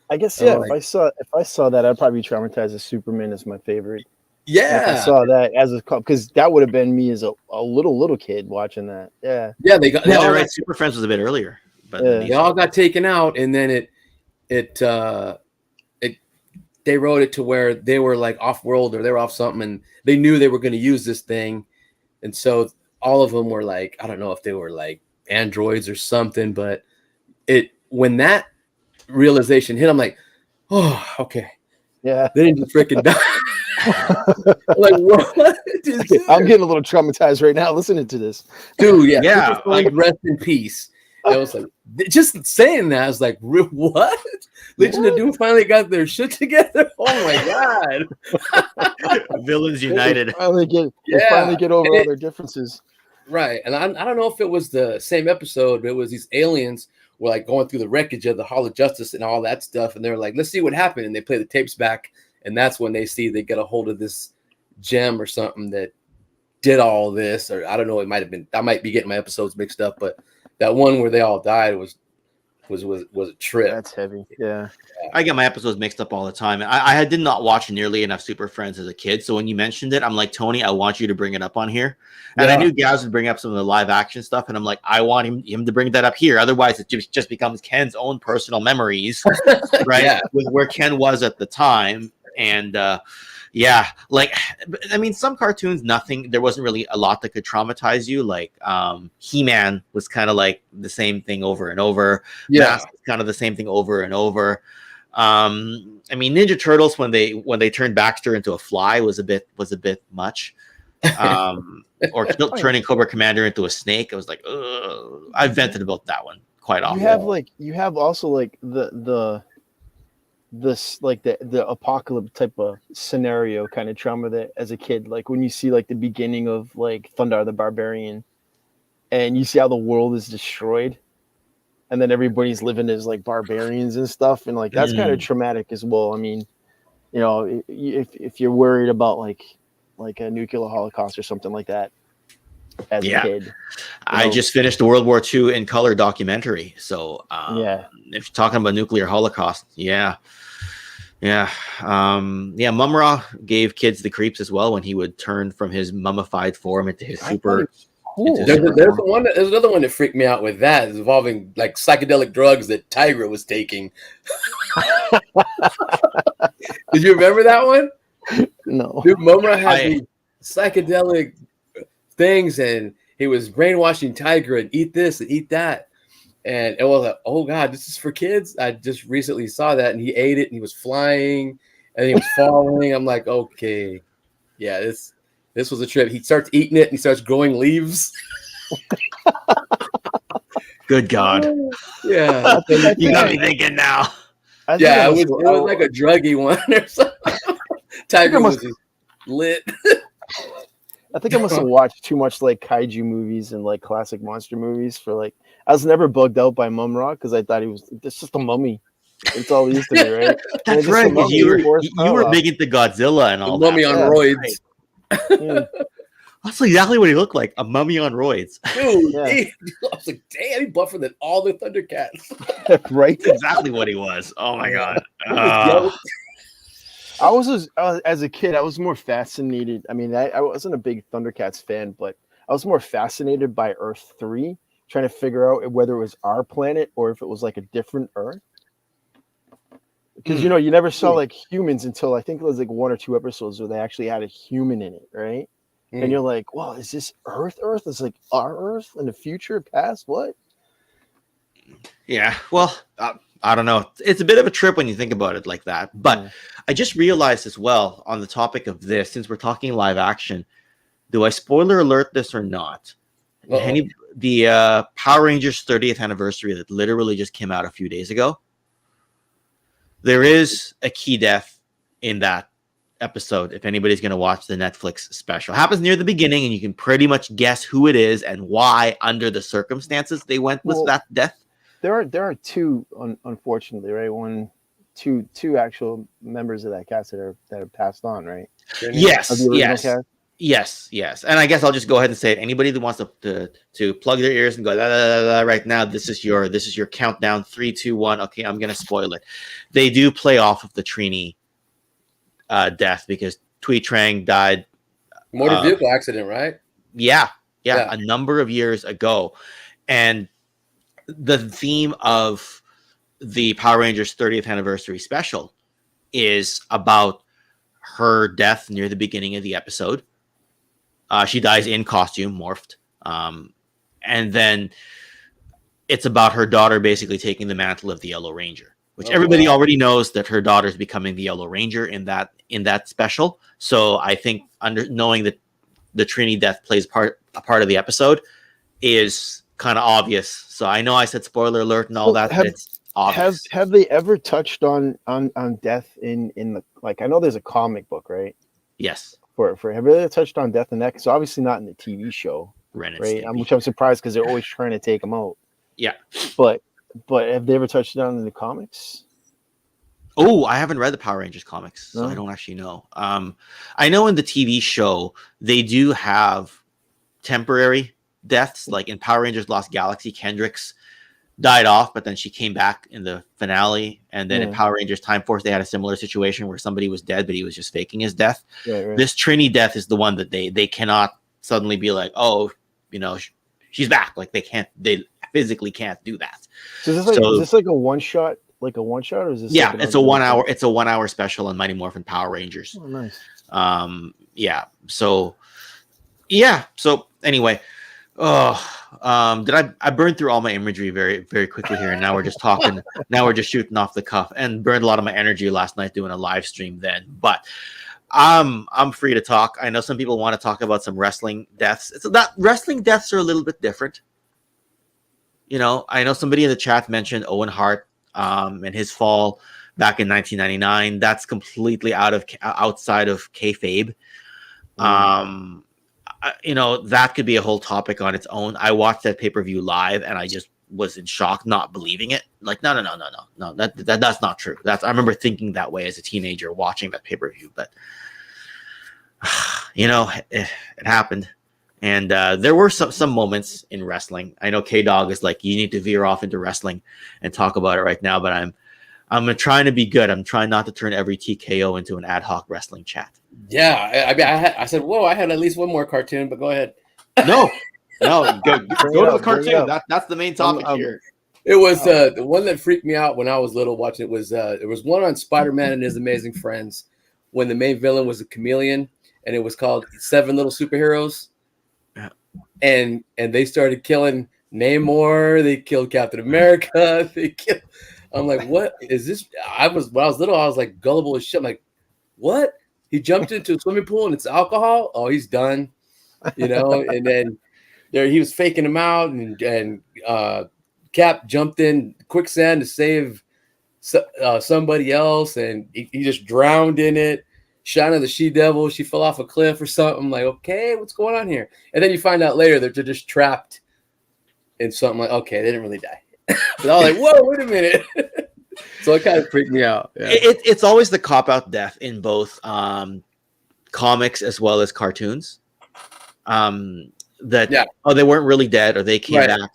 I guess, yeah. Like, if I saw that, I'd probably be traumatized as Superman is my favorite. Yeah, and if I saw that as a because that would have been me as a little kid watching that. Yeah, yeah. They all right. Super Friends was a bit earlier, but they all got taken out, and then they wrote it to where they were like off world, or they were off something, and they knew they were going to use this thing, and so all of them were like, I don't know if they were like androids or something, but when that realization hit, I'm like, oh, okay, yeah, they didn't just freaking die. Like, what? I'm getting a little traumatized right now listening to this, dude. Yeah. Like, rest in peace. I was like, just saying that, I was like, what? Legion of Doom finally got their shit together. Oh my god! Villains united. They finally get over all their differences. Right, and I don't know if it was the same episode, but it was these aliens were like going through the wreckage of the Hall of Justice and all that stuff, and they're like, let's see what happened, and they play the tapes back, and that's when they get a hold of this gem or something that did all this, or I don't know, it might have been, I might be getting my episodes mixed up, but that one where they all died was a trip. That's heavy. Yeah. I get my episodes mixed up all the time. I did not watch nearly enough Super Friends as a kid, so when you mentioned it, I'm like, Tony, I want you to bring it up on here. And I knew Gazz would bring up some of the live action stuff, and I'm like, I want him to bring that up here. Otherwise, it just becomes Ken's own personal memories, right? Yeah. With where Ken was at the time. And yeah, like, I mean, some cartoons, there wasn't really a lot that could traumatize you. Like He-Man was kind of like the same thing over and over. Yeah, Mask was kind of the same thing over and over. I mean, Ninja Turtles, when they turned Baxter into a fly was a bit much. Or turning Cobra Commander into a snake, I was like, ugh. I vented about that one quite often. You have also like the apocalypse type of scenario kind of trauma that as a kid, like when you see like the beginning of like Thundar the Barbarian, and you see how the world is destroyed, and then everybody's living as like barbarians and stuff, and like that's kind of traumatic as well. I mean, you know, if you're worried about like a nuclear holocaust or something like that as a kid. I just finished the World War II in color documentary, so if you're talking about nuclear holocaust, Mumra gave kids the creeps as well when he would turn from his mummified form into his super. Cool. There's another one that freaked me out with that, is involving like psychedelic drugs that Tigra was taking. Did you remember that one? No. Dude, Mumra had these psychedelic things, and he was brainwashing Tigra and eat this and eat that. And it was like, oh god, this is for kids. I just recently saw that, and he ate it, and he was flying, and he was falling. I'm like, okay, yeah, this was a trip. He starts eating it, and he starts growing leaves. Good God. Yeah, you got me thinking now. Yeah, it was like a druggy one or something. Tiger was just lit. I think I must have watched too much like kaiju movies and like classic monster movies for like. I was never bugged out by Mumra because I thought it's just a mummy. It's all he used to be, right? That's right. You were big into Godzilla and all that. Mummy on roids. Right. That's exactly what he looked like, a mummy on roids. Dude, I was like, damn, he buffer than all the Thundercats. Right? That's exactly what he was. Oh my God. I was as a kid, I was more fascinated. I mean, I wasn't a big Thundercats fan, but I was more fascinated by Earth 3, trying to figure out whether it was our planet or if it was like a different Earth. Because, you know, you never saw like humans until I think it was like 1 or 2 episodes where they actually had a human in it, right? And you're like, well, is this Earth? Is like our Earth in the future, past what? Yeah, well, I don't know. It's a bit of a trip when you think about it like that. But I just realized as well on the topic of this, since we're talking live action, do I spoiler alert this or not? The Power Rangers 30th anniversary that literally just came out a few days ago. There is a key death in that episode. If anybody's going to watch the Netflix special, it happens near the beginning, and you can pretty much guess who it is and why under the circumstances they went with that death. There are two, unfortunately, right? Two actual members of that cast that have passed on, right? Yes. And I guess I'll just go ahead and say it. Anybody that wants to plug their ears and go la, la, la, la, right now, this is your countdown. 3, 2, 1. Okay, I'm gonna spoil it. They do play off of the Trini death because Tui Trang died. Motor vehicle accident, right? Yeah, a number of years ago, and the theme of the Power Rangers 30th anniversary special is about her death near the beginning of the episode. She dies in costume, morphed. And then it's about her daughter basically taking the mantle of the Yellow Ranger, which everybody already knows that her daughter is becoming the Yellow Ranger in that special. So I think knowing that the Trini death plays a part of the episode is kind of obvious. So I know I said spoiler alert and all that, but it's obvious. Have they ever touched on death in the, like, I know there's a comic book, right? Yes. For have they ever touched on death in that? Because obviously not in the TV show, right? Which I'm surprised because they're always trying to take them out. Yeah. But have they ever touched on in the comics? Oh, I haven't read the Power Rangers comics, so I don't actually know. I know in the TV show they do have temporary deaths, like in Power Rangers Lost Galaxy, Kendricks died off, but then she came back in the finale. And then in Power Rangers Time Force, they had a similar situation where somebody was dead, but he was just faking his death. Right. This Trini death is the one that they cannot suddenly be like, oh, she's back. Like they physically can't do that. So is this like a one shot? Like a one shot, or is this? Yeah, like it's a 1 hour. It's a 1 hour special on Mighty Morphin Power Rangers. Oh, nice. So anyway, I burned through all my imagery very, very quickly here, and now we're just talking. Now we're just shooting off the cuff, and burned a lot of my energy last night doing a live stream then. But I'm free to talk. I know some people want to talk about some wrestling deaths. Wrestling deaths are a little bit different. I know somebody in the chat mentioned Owen Hart. And his fall back in 1999, that's completely outside of kayfabe. That could be a whole topic on its own. I watched that pay-per-view live, and I just was in shock, not believing it. Like, no, that's not true. I remember thinking that way as a teenager watching that pay-per-view, but it happened. And there were some moments in wrestling. I know K-Dog is like, you need to veer off into wrestling and talk about it right now, but I'm trying to be good. I'm trying not to turn every TKO into an ad hoc wrestling chat. Yeah, I said, whoa, I had at least one more cartoon, but go ahead. No, go to the cartoon. That's the main topic here. It was the one that freaked me out when I was little watching it was there was one on Spider-Man and His Amazing Friends when the main villain was a chameleon, and it was called 7 Little Superheroes. And they started killing Namor. They killed Captain America. I'm like, what is this? When I was little, I was like gullible as shit. I'm like, what? He jumped into a swimming pool and it's alcohol. Oh, he's done. And then he was faking him out, and Cap jumped in quicksand to save somebody else, and he just drowned in it. Shana the She-Devil, she fell off a cliff or something. I'm like, okay, what's going on here? And then you find out later that they're just trapped in something. Like, okay, they didn't really die. But I was like, whoa, wait a minute. So it kind of freaked me out. Yeah. It's always the cop-out death in both comics as well as cartoons. They weren't really dead, or they came back.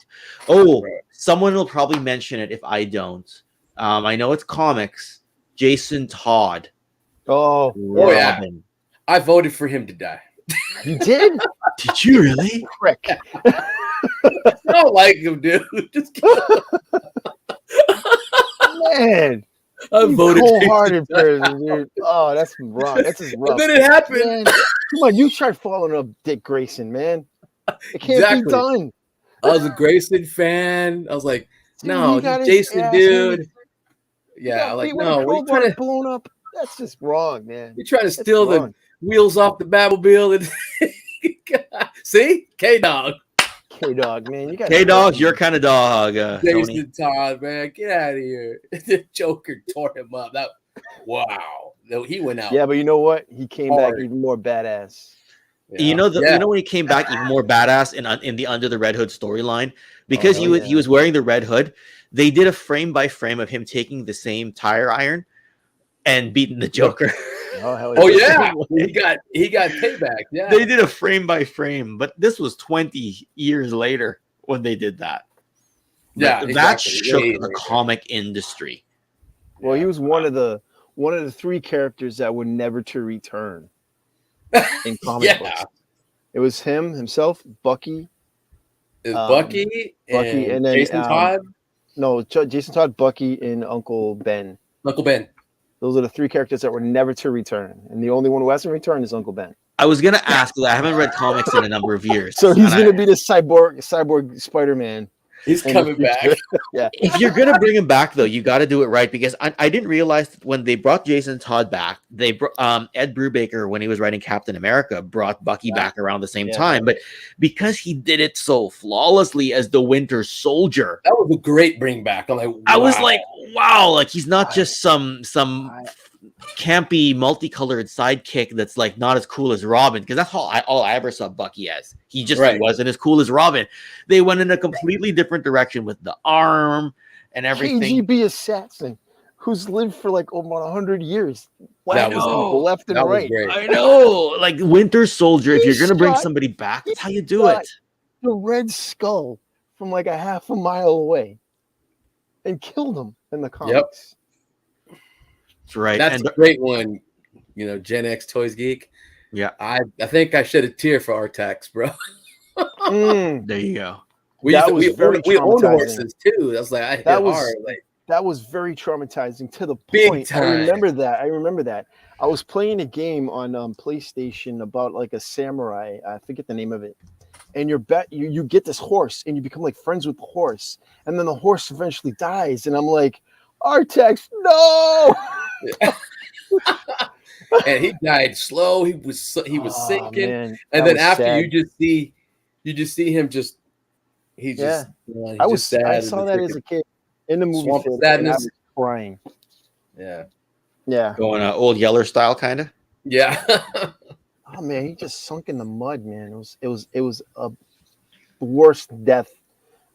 Someone will probably mention it if I don't. I know it's comics. Jason Todd. Oh, yeah. I voted for him to die. You did? Did you really? Frick. I don't like him, dude. Just kidding. Man. I voted cold-hearted person, dude. Oh, that's rough. That's just rough. And then it happened. Man, come on, you tried following up Dick Grayson, man. It can't be done. I was a Grayson fan. I was like, no, Jason, dude. Yeah, like with no, a we're crowbar trying to blown up. That's just wrong, man. you're trying to That's steal the wrong. wheels off the Batmobile. And see, K-Dog, K-Dog, man. You got K-Dog, your kind of dog, Tony. Jason Todd, man, get out of here. The Joker tore him up. That wow, no, he went out. Yeah, but you know what? He came Hard. back even more badass. Yeah. You know when he came back even more badass in the Under the Red Hood storyline, because he was wearing the red hood. They did a frame by frame of him taking the same tire iron and beating the Joker. Oh yeah, he got payback. Yeah, They did a frame by frame, but this was 20 years later when they did that. Yeah, that exactly. shook the comic industry. Well, he was one of the 3 characters that were never to return in comic books. It was himself, Bucky. Bucky and then Jason Todd? No, Jason Todd, Bucky, and Uncle Ben. Uncle Ben. Those are the 3 characters that were never to return. And the only one who hasn't returned is Uncle Ben. I was going to ask, I haven't read comics in a number of years. So he's going to be the cyborg Spider-Man. He's coming back. Yeah. If you're going to bring him back, though, you got to do it right, because I didn't realize that when they brought Jason Todd back, they Ed Brubaker, when he was writing Captain America, brought Bucky back around the same time. But because he did it so flawlessly as the Winter Soldier, that was a great bring back. I'm like, wow. I was like, wow, like he's not just some campy multicolored sidekick that's like not as cool as Robin, because that's all I ever saw Bucky as. He just wasn't as cool as Robin. They went in a completely different direction with the arm and everything. KGB assassin who's lived for like over 100 years. I know. Left and right. I know. Like Winter Soldier, if you're gonna bring somebody back, that's how you do it. The Red Skull from like a half a mile away and killed him in the comics. Yep. That's right. That's a great one. You know, GenXToysGeek. Yeah. I think I shed a tear for Artax, bro. There you go. We owned horses too. That's like that was very traumatizing to the point. I remember that. I was playing a game on PlayStation about like a samurai. I forget the name of it. And you get this horse and you become like friends with the horse, and then the horse eventually dies. And I'm like, Artax, no. And he died slow. He was sinking, man, and then after sad. you just see him just sad. I saw that as a kid in the movie theater, and I was crying. Yeah. Going Old Yeller style, kind of. Yeah. Oh man, he just sunk in the mud, man. It was a worst death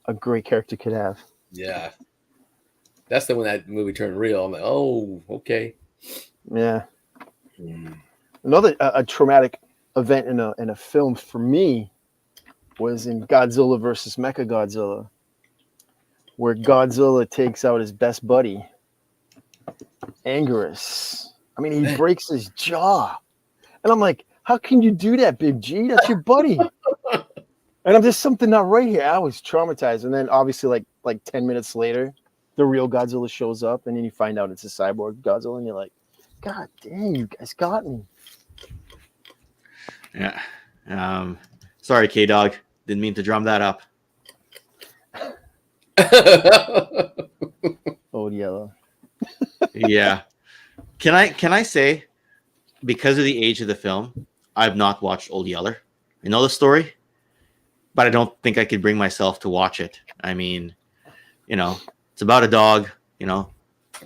a great character could have. Yeah. That's the when that movie turned real. I'm like, oh, okay. Yeah. Another a traumatic event in a film for me was in Godzilla versus Mechagodzilla, where Godzilla takes out his best buddy, Anguirus. I mean, he breaks his jaw, and I'm like, how can you do that, Big G? That's your buddy. And I'm just something not right here. I was traumatized, and then obviously, like 10 minutes later, the real Godzilla shows up, and then you find out it's a cyborg Godzilla, and you're like, God dang, you guys got me. Yeah. Sorry, K-Dog. Didn't mean to drum that up. Old Yellow. Yeah. Can I say, because of the age of the film, I've not watched Old Yeller. I know the story, but I don't think I could bring myself to watch it. I mean, it's about a dog,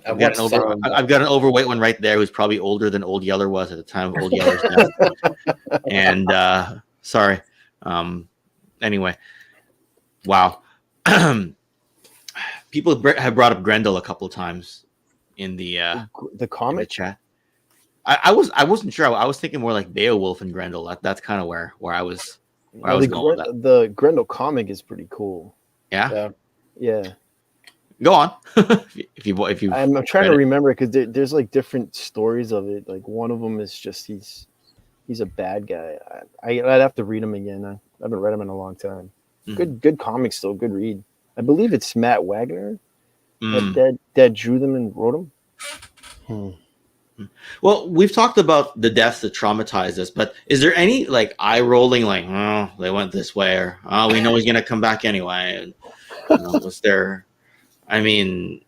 I've got an overweight one right there who's probably older than Old Yeller was at the time of Old Yeller's death. And sorry. Anyway, wow. People have brought up Grendel a couple of times in the comic in the chat. I wasn't sure. I was thinking more like Beowulf and Grendel. That's kind of where I was going with that. The Grendel comic is pretty cool. Yeah. Go on. if you I'm trying to remember it because there's like different stories of it. Like one of them is just he's a bad guy. I'd have to read him again. I haven't read him in a long time. Good comic still, good read. I believe it's Matt Wagner that drew them and wrote them. Well, we've talked about the deaths that traumatized us, but is there any like eye rolling, like, oh, they went this way, or oh, we know he's gonna come back anyway? And, was there? I mean,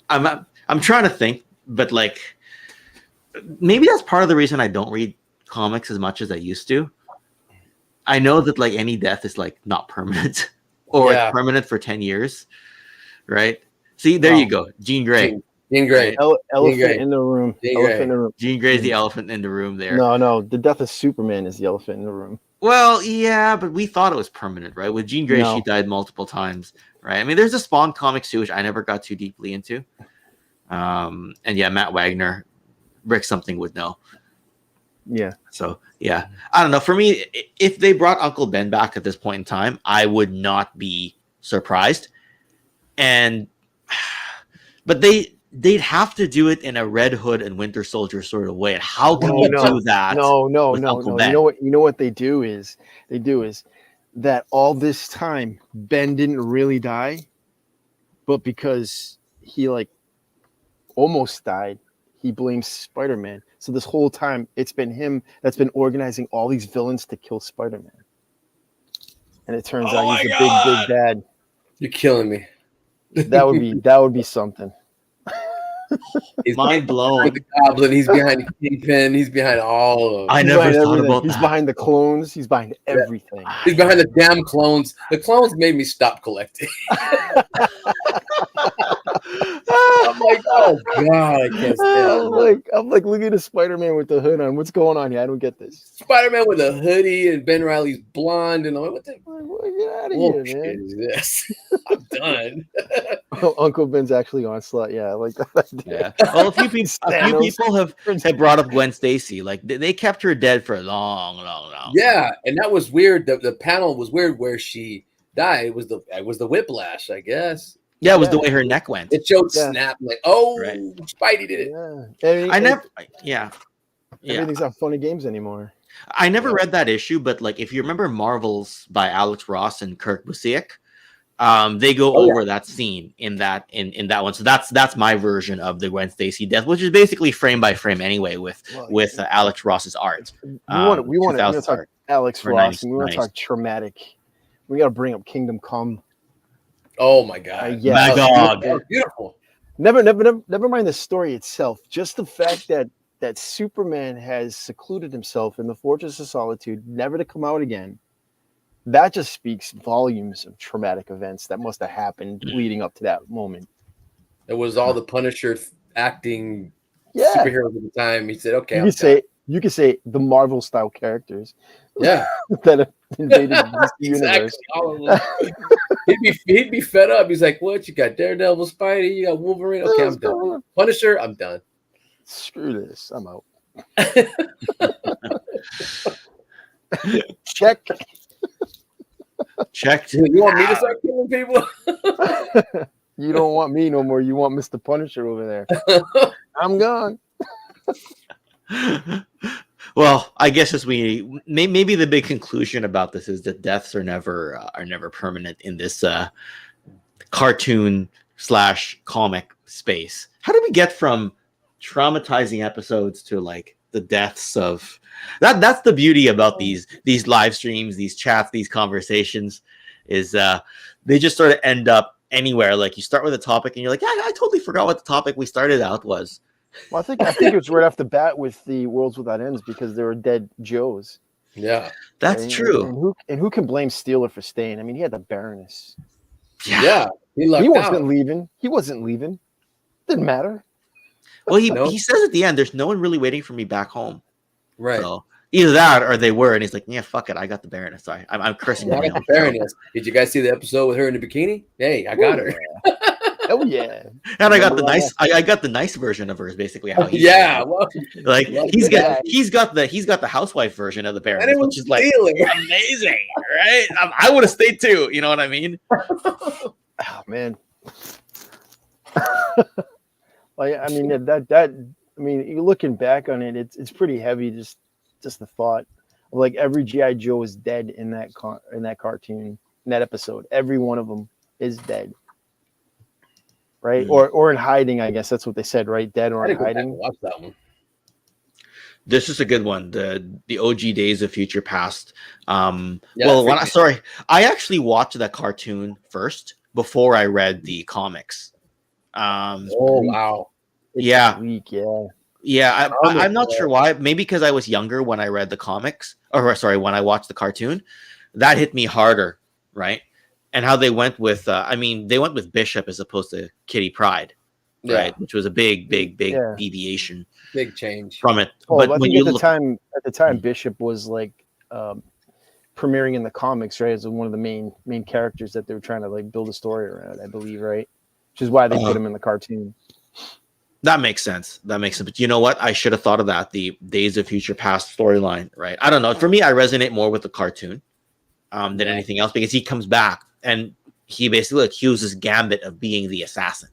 I'm trying to think, but like maybe that's part of the reason I don't read comics as much as I used to. I know that like any death is like not permanent or it's permanent for 10 years, right? See, there you go. Jean Grey. Jean Grey. Elephant in the room. Elephant in the room. Jean Grey's the elephant in the room there. No, the death of Superman is the elephant in the room. Well, yeah, but we thought it was permanent, right? With Jean Grey, she died multiple times, right? I mean, there's a Spawn comics too, which I never got too deeply into. And yeah, Matt Wagner, Rick something would know. Yeah. So yeah, I don't know. For me, if they brought Uncle Ben back at this point in time, I would not be surprised. But they'd have to do it in a Red Hood and Winter Soldier sort of way. And how can you do that? No. You know what they do is that all this time Ben didn't really die, but because he like almost died, he blames Spider-Man. So this whole time it's been him that's been organizing all these villains to kill Spider-Man. And it turns out he's a big bad. You're killing me. That would be something. He's mind blown. With the Goblin, he's behind the Kingpin. He's behind all of them. I never thought about that. He's behind the clones. He's behind everything. He's behind the damn clones. The clones made me stop collecting. I'm like, oh god, I can't stand. I'm like, look at the Spider-Man with the hood on. What's going on here? I don't get this. Spider-Man with a hoodie and Ben Reilly's blonde and all. What the? Get out of here, man! Is this? I'm done. Uncle Ben's actually Onslaught. Yeah, I like that. Yeah. Well, a few people have brought up Gwen Stacy. Like they kept her dead for a long. Yeah, and that was weird. The panel was weird where she died. It was the whiplash, I guess. Yeah, it was the way her neck went. It showed snap. Like, Spidey did it. Yeah. Everything's not fun and games anymore. I never read that issue, but like if you remember Marvels by Alex Ross and Kirk Busiek, they go over that scene in that one. So that's my version of the Gwen Stacy death, which is basically frame by frame anyway with Alex Ross's art. We want to talk Alex Ross, and we want to talk traumatic. We got to bring up Kingdom Come. Oh my god! My dog, beautiful. Never mind the story itself. Just the fact that Superman has secluded himself in the Fortress of Solitude, never to come out again. That just speaks volumes of traumatic events that must have happened leading up to that moment. It was all the Punisher acting superheroes at the time. He said, "Okay, you could say the Marvel style characters." Yeah, that have invaded this universe. All of them. he'd be fed up. He's like, "What? You got Daredevil, Spidey, you got Wolverine. Okay, I'm done. Punisher, I'm done. Screw this. I'm out." Check. You want me to start killing people? You don't want me no more. You want Mr. Punisher over there. I'm gone. Well, I guess as maybe the big conclusion about this is that deaths are never permanent in this cartoon / comic space. How do we get from traumatizing episodes to like the deaths of that's the beauty about these live streams, these chats, these conversations is they just sort of end up anywhere. Like you start with a topic and you're like, yeah, I totally forgot what the topic we started out was. Well, I think it was right off the bat with the Worlds Without Ends because they were dead Joes. Yeah, that's true. And who can blame Steeler for staying? I mean, he had the Baroness. Yeah, he wasn't leaving. He wasn't leaving. Didn't matter. Well, he says at the end, "There's no one really waiting for me back home." Right. So either that or they were, and he's like, "Yeah, fuck it, I got the Baroness." Sorry, I'm cursing. I got the Baroness. Did you guys see the episode with her in the bikini? Hey, I got her. Oh yeah, and I got the nice. I got the nice version of her. Is basically how he. Well, like he's got the housewife version of the Baroness, which is like amazing, right? I would have stayed too. You know what I mean? Oh man. Like I mean you're looking back on it, it's pretty heavy. Just the thought of like every G.I. Joe is dead in that cartoon, in that episode. Every one of them is dead. Right? Or in hiding, I guess that's what they said, right? Dead or in hiding. Watch that one. This is a good one. The OG Days of Future Past. I actually watched that cartoon first before I read the comics. Oh wow. Yeah. Week, yeah. Yeah, I'm not sure why. Maybe because I was younger when I read the comics, or sorry, when I watched the cartoon, that hit me harder, right? And how they went with, they went with Bishop as opposed to Kitty Pryde, right? Which was a big deviation, big change from it. Oh, but I when think you at the time, Bishop was like premiering in the comics, right? As one of the main characters that they were trying to like build a story around, I believe, right? Which is why they put him in the cartoon. That makes sense. But you know what? I should have thought of that. The Days of Future Past storyline, right? I don't know. For me, I resonate more with the cartoon than anything else, because he comes back and he basically accuses Gambit of being the assassin,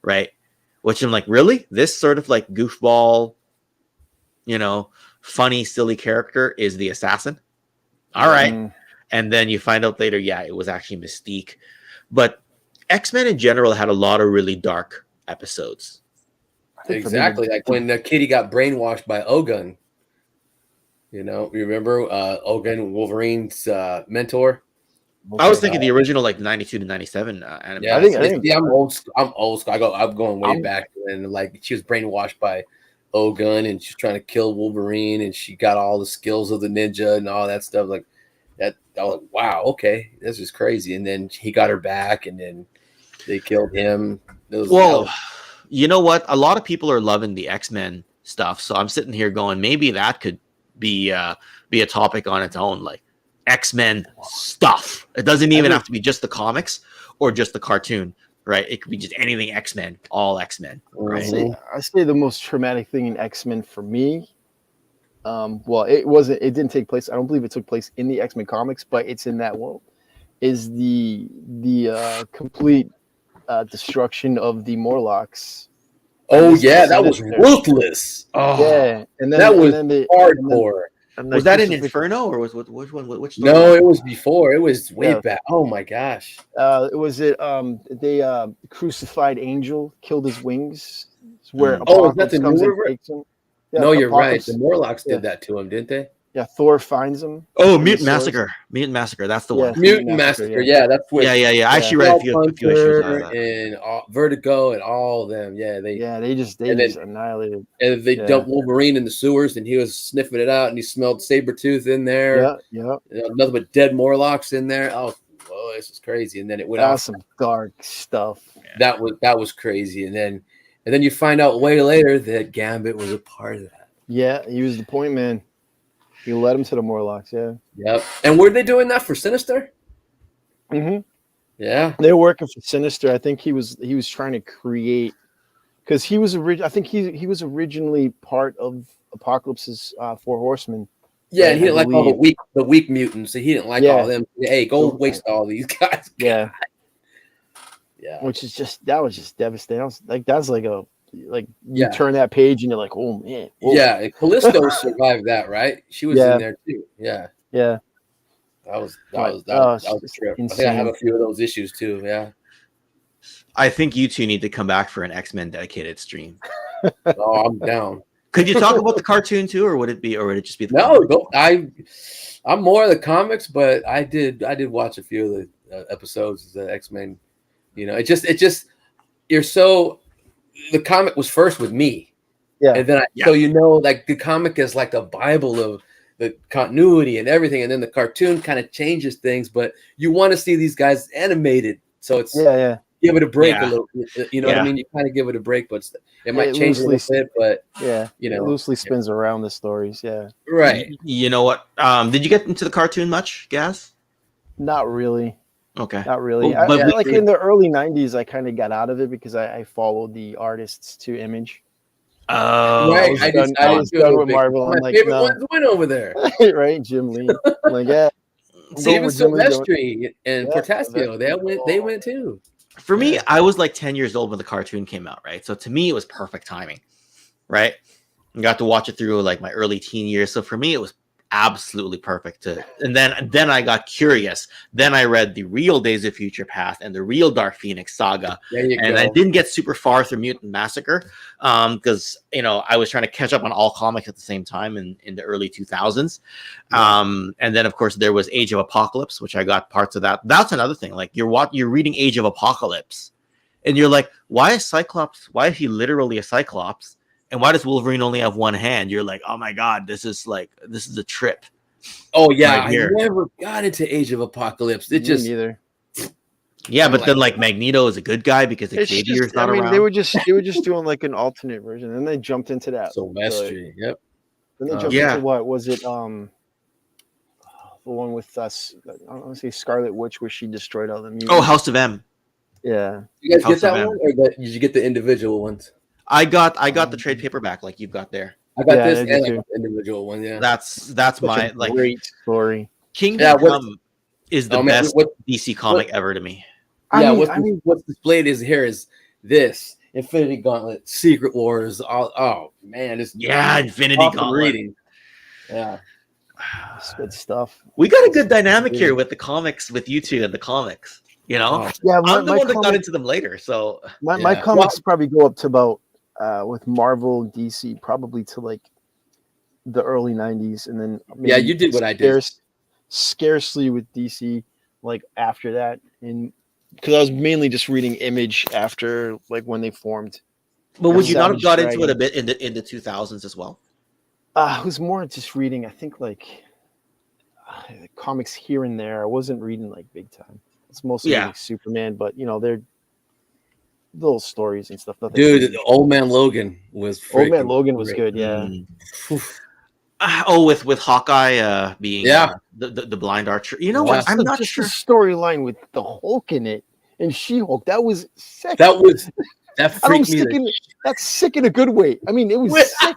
right? Which I'm like, really? This sort of like goofball, funny, silly character is the assassin? All right. And then you find out later, it was actually Mystique. But X-Men in general had a lot of really dark episodes. Exactly, like when the kitty got brainwashed by Ogun. Remember Ogun, Wolverine's mentor? I was thinking the original, like 92 to 97. Yeah, I think I'm old school. I'm going way back, and like she was brainwashed by Ogun, and she's trying to kill Wolverine, and she got all the skills of the ninja and all that stuff. Like that, I was like, wow, okay, this is crazy. And then he got her back, and then they killed him. You know what? A lot of people are loving the X-Men stuff, so I'm sitting here going, maybe that could be a topic on its own, like X-Men stuff. It doesn't even have to be just the comics or just the cartoon, right? It could be just anything X-Men, all X-Men. Right? I say the most traumatic thing in X-Men for me. It didn't take place. I don't believe it took place in the X-Men comics, but it's in that world. Is the complete destruction of the Morlocks. Oh yeah, that was ruthless. Oh yeah, and then that was hardcore. Was that in Inferno or was which one? Which no, it was before. It was way back. Oh my gosh. They crucified Angel, killed his wings. Where is that the new? No, you're right. The Morlocks did that to him, didn't they? Yeah, Thor finds him. Oh, Mutant Massacre. Mutant Massacre. That's the one. Mutant Massacre. Yeah, that's what. Yeah. I actually read a few issues on that. And Vertigo and all of them. Yeah, they just annihilated. And they dumped Wolverine in the sewers, and he was sniffing it out, and he smelled Sabretooth in there. Yeah. Nothing but dead Morlocks in there. Oh, this is crazy. And then it went out some dark stuff. Yeah. That was crazy. And then you find out way later that Gambit was a part of that. Yeah, he was the point man. He led him to the Morlocks, yeah. Yep. And were they doing that for Sinister? Mm-hmm. Yeah. They were working for Sinister. I think he was trying to create, because he was originally part of Apocalypse's Four Horsemen. Yeah, and he didn't like all the weak mutants. So he didn't like all of them. Hey, go waste all these guys. Yeah. Yeah. Which is that was just devastating. That's like you turn that page and you're like, oh man. Whoa. Yeah, Callisto survived that, right? She was in there too. Yeah. Yeah. That was a trip. Insane. I think I have a few of those issues too. Yeah. I think you two need to come back for an X-Men dedicated stream. Oh, I'm down. Could you talk about the cartoon too, or would it just be the I'm more of the comics, but I did watch a few of the episodes of the X-Men. It just the comic was first with me. Yeah. And then like the comic is like the Bible of the continuity and everything. And then the cartoon kind of changes things, but you want to see these guys animated. So it's give it a break a little bit. You know what I mean? You kind of give it a break, but it might change a little bit, but it loosely spins around the stories. Yeah. Right. You know what? Did you get into the cartoon much, Gazz? Not really. Okay. Not really. Like in the early 90s, I kind of got out of it because I followed the artists to Image. Oh, right. I was done with Marvel. I'm like, favorite ones went over there. Right, Jim Lee. I'm like, yeah. Even Silvestri and Portasio, they went too. For me, I was like 10 years old when the cartoon came out, right? So to me, it was perfect timing, right? I got to watch it through like my early teen years. So for me, it was absolutely perfect. And then I got curious. Then I read the real Days of Future Past and the real Dark Phoenix saga. I didn't get super far through Mutant Massacre because I was trying to catch up on all comics at the same time in the early 2000s. And then of course there was Age of Apocalypse, which I got parts of that. That's another thing. Like you're reading Age of Apocalypse. and you're like, why is Cyclops? Why is he literally a Cyclops? And why does Wolverine only have one hand? You're like, oh my god, this is a trip. Oh yeah, right here. I never got into Age of Apocalypse. It just either. Yeah, I'm but then like- like Magneto is a good guy because Xavier's not around. They were just doing like an alternate version, and then they jumped into that. Sylvester. Yep. Then they jumped Yeah. into what was it? The one with us. I don't want to say Scarlet Witch, where she destroyed all the mutants. Oh, House of M. Yeah. You guys House get that of M. one, or did you get the individual ones? I got the trade paperback like you've got there. I got Yeah, this I did and I too. got the individual one. Yeah. That's Such my a like great story. Kingdom Yeah, what- Come is the Oh, man, best what- DC comic ever to me. Yeah. I mean, What's displayed is here is this Infinity Gauntlet, Secret Wars. Oh man, it's Yeah, Infinity awesome Gauntlet. reading. Yeah. it's good stuff. We got a good dynamic here with the comics, with you two and the comics. You know, Oh, Yeah, I'm the one that got into them later. So my Yeah. comics probably go up to about with Marvel, DC, probably to like the early '90s, and then Yeah, you did what I did. Scarcely with DC, like after that, and because I was mainly just reading Image after like when they formed. but would you not have Savage got into it Dragon. a bit in the 2000s as well? It was more just reading. I think like comics here and there. I wasn't reading like big time. It's mostly Yeah. like Superman, but you know they're little stories and stuff. Nothing Dude, crazy. Old Man Logan was Old Man freaking Logan was great. good. Yeah. With Hawkeye being Yeah. the blind archer. You know Yeah. what? I'm not just sure. the storyline with the Hulk in it and She-Hulk. That was sick. That I'm freaked me. sick in, that's sick in a good way. I mean, it was sick.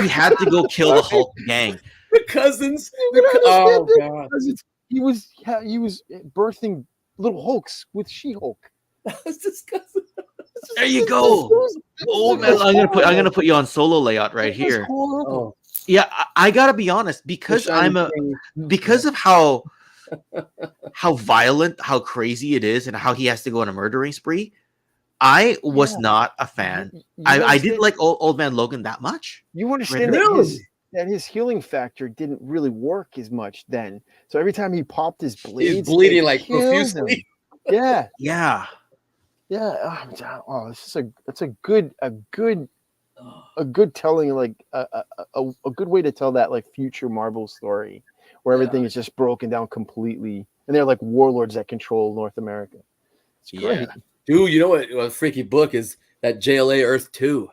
He had to go kill the Hulk gang. The cousins. You would Oh understand it god. because he was birthing little Hulks with She-Hulk. That's disgusting. There you go. Oh man, I'm gonna put you on solo layout right here. Oh, Yeah, I gotta be honest because because of how violent, how crazy it is, and how he has to go on a murdering spree. I was not a fan. I didn't like Old Man Logan that much. You understand that his healing factor didn't really work as much then. So every time he popped his blades, he's bleeding it like killed him. profusely. Yeah, Yeah. yeah. Oh, it's a good telling, like a good way to tell that like future Marvel story where everything is just broken down completely, and they're like warlords that control North America. It's great. Yeah. Dude, you know what a freaky book is? That JLA Earth 2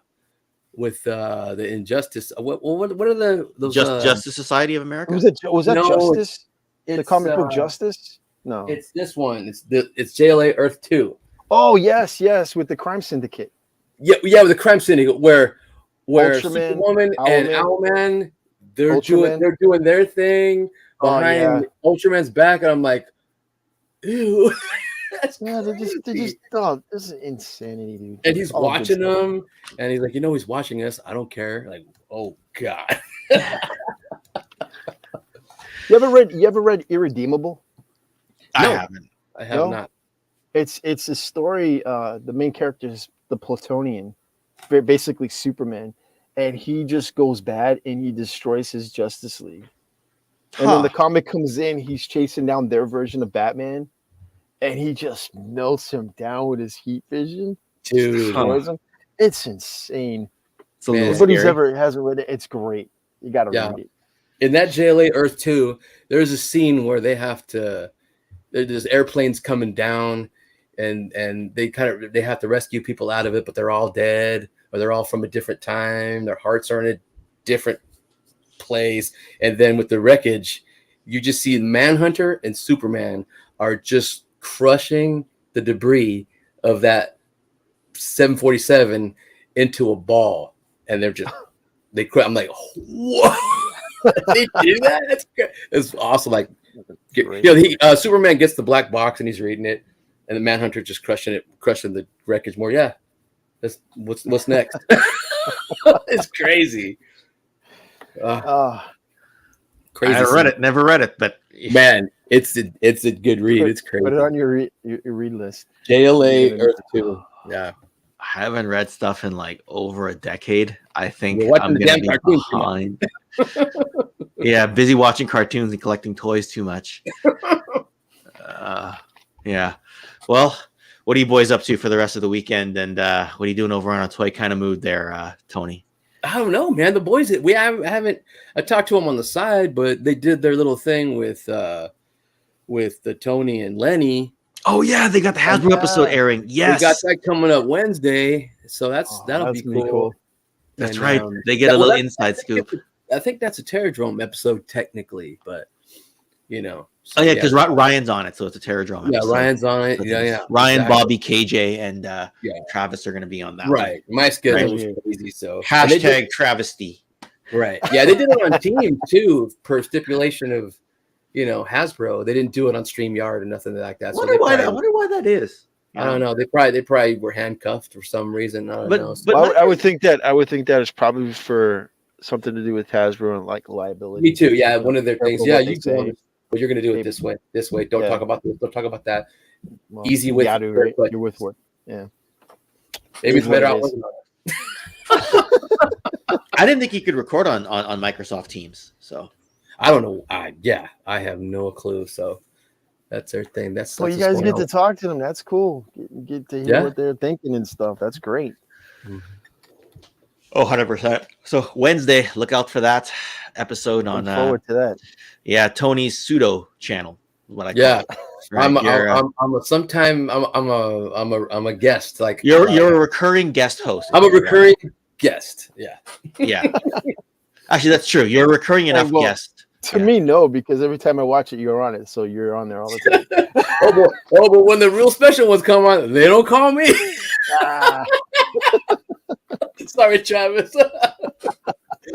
with the Injustice. What are those Justice Society of America. Was that No, Justice? The it's, comic book Justice? No. It's this one. It's JLA Earth 2. Oh yes, with the crime syndicate. Yeah, with the crime syndicate where Ultraman, Superwoman and Owlman, they're doing their thing behind Ultraman's back, and I'm like, ew. They're just oh, this is insanity, dude. And he's All good watching stuff. them, and he's like, he's watching us. I don't care. Like, oh god. You ever read Irredeemable? I No. haven't. I have No? not. It's a story. The main character is the Plutonian, basically Superman, and he just goes bad and he destroys his Justice League. And then the comic comes in, he's chasing down their version of Batman, and he just melts him down with his heat vision. Dude. Destroys him. It's insane. It's a little Everybody's scary. hasn't read it. It's great. You got to read it. In that JLA Earth 2, there's a scene where there's airplanes coming down, and they have to rescue people out of it, but they're all dead, or they're all from a different time. Their hearts are in a different place. And then with the wreckage, you just see Manhunter and Superman are just crushing the debris of that 747 into a ball, and I'm like, what? They do that? That's good. It's awesome. Like, Superman gets the black box and he's reading it, and the Manhunter just crushing the wreckage more. Yeah, that's what's next. It's crazy. Crazy. Never read it, but Man, it's a good read. It's crazy. Put it on your read list. JLA Earth 2. Yeah. I haven't read stuff in like over a decade. I think You're watching I'm the gonna damn be cartoons too behind. Yeah, busy watching cartoons and collecting toys too much. Yeah. Well, what are you boys up to for the rest of the weekend? And what are you doing over on a Toy Kind of Mood there, Tony? I don't know, man. The boys, I talked to them on the side, but they did their little thing with the Tony and Lenny. Oh yeah, they got the Hasbro episode airing. Yes, they got that coming up Wednesday, so that'll be cool. That's right. They get a little inside scoop. I think that's a Terradrome episode technically, but So, because Ryan's on it, so it's a Terradrome episode. Yeah, Ryan's on it. Yeah. Ryan, exactly. Bobby, KJ, and Travis are going to be on that. Right. My schedule is crazy, so hashtag travesty. Right. Yeah, they did it on Team too, per stipulation of Hasbro. They didn't do it on StreamYard or nothing like that. I wonder why that is. I don't know. They probably were handcuffed for some reason. I don't know. But I would think that is probably for something to do with Hasbro and like liability. Me too. Yeah, one of their things. Yeah, but you're going to do it this way. This way. Don't talk about this. Don't talk about that. Well, easy with right? You're with what? Yeah. Maybe it's better out. I didn't think you could record on Microsoft Teams. So I don't know. I have no clue. So that's their thing. That's you guys get to talk to them. That's cool. Get to hear what they're thinking and stuff. That's great. Oh, 100%. So Wednesday, look out for that episode on. Look forward to that. Yeah, Tony's pseudo channel. What I call it. Right? I'm a guest. Like you're a recurring guest host. I'm a recurring guest. Yeah. Yeah. Actually, that's true. You're a recurring enough guest. To me, no, because every time I watch it, you're on it, so you're on there all the time. but when the real special ones come on, they don't call me. Sorry, Travis.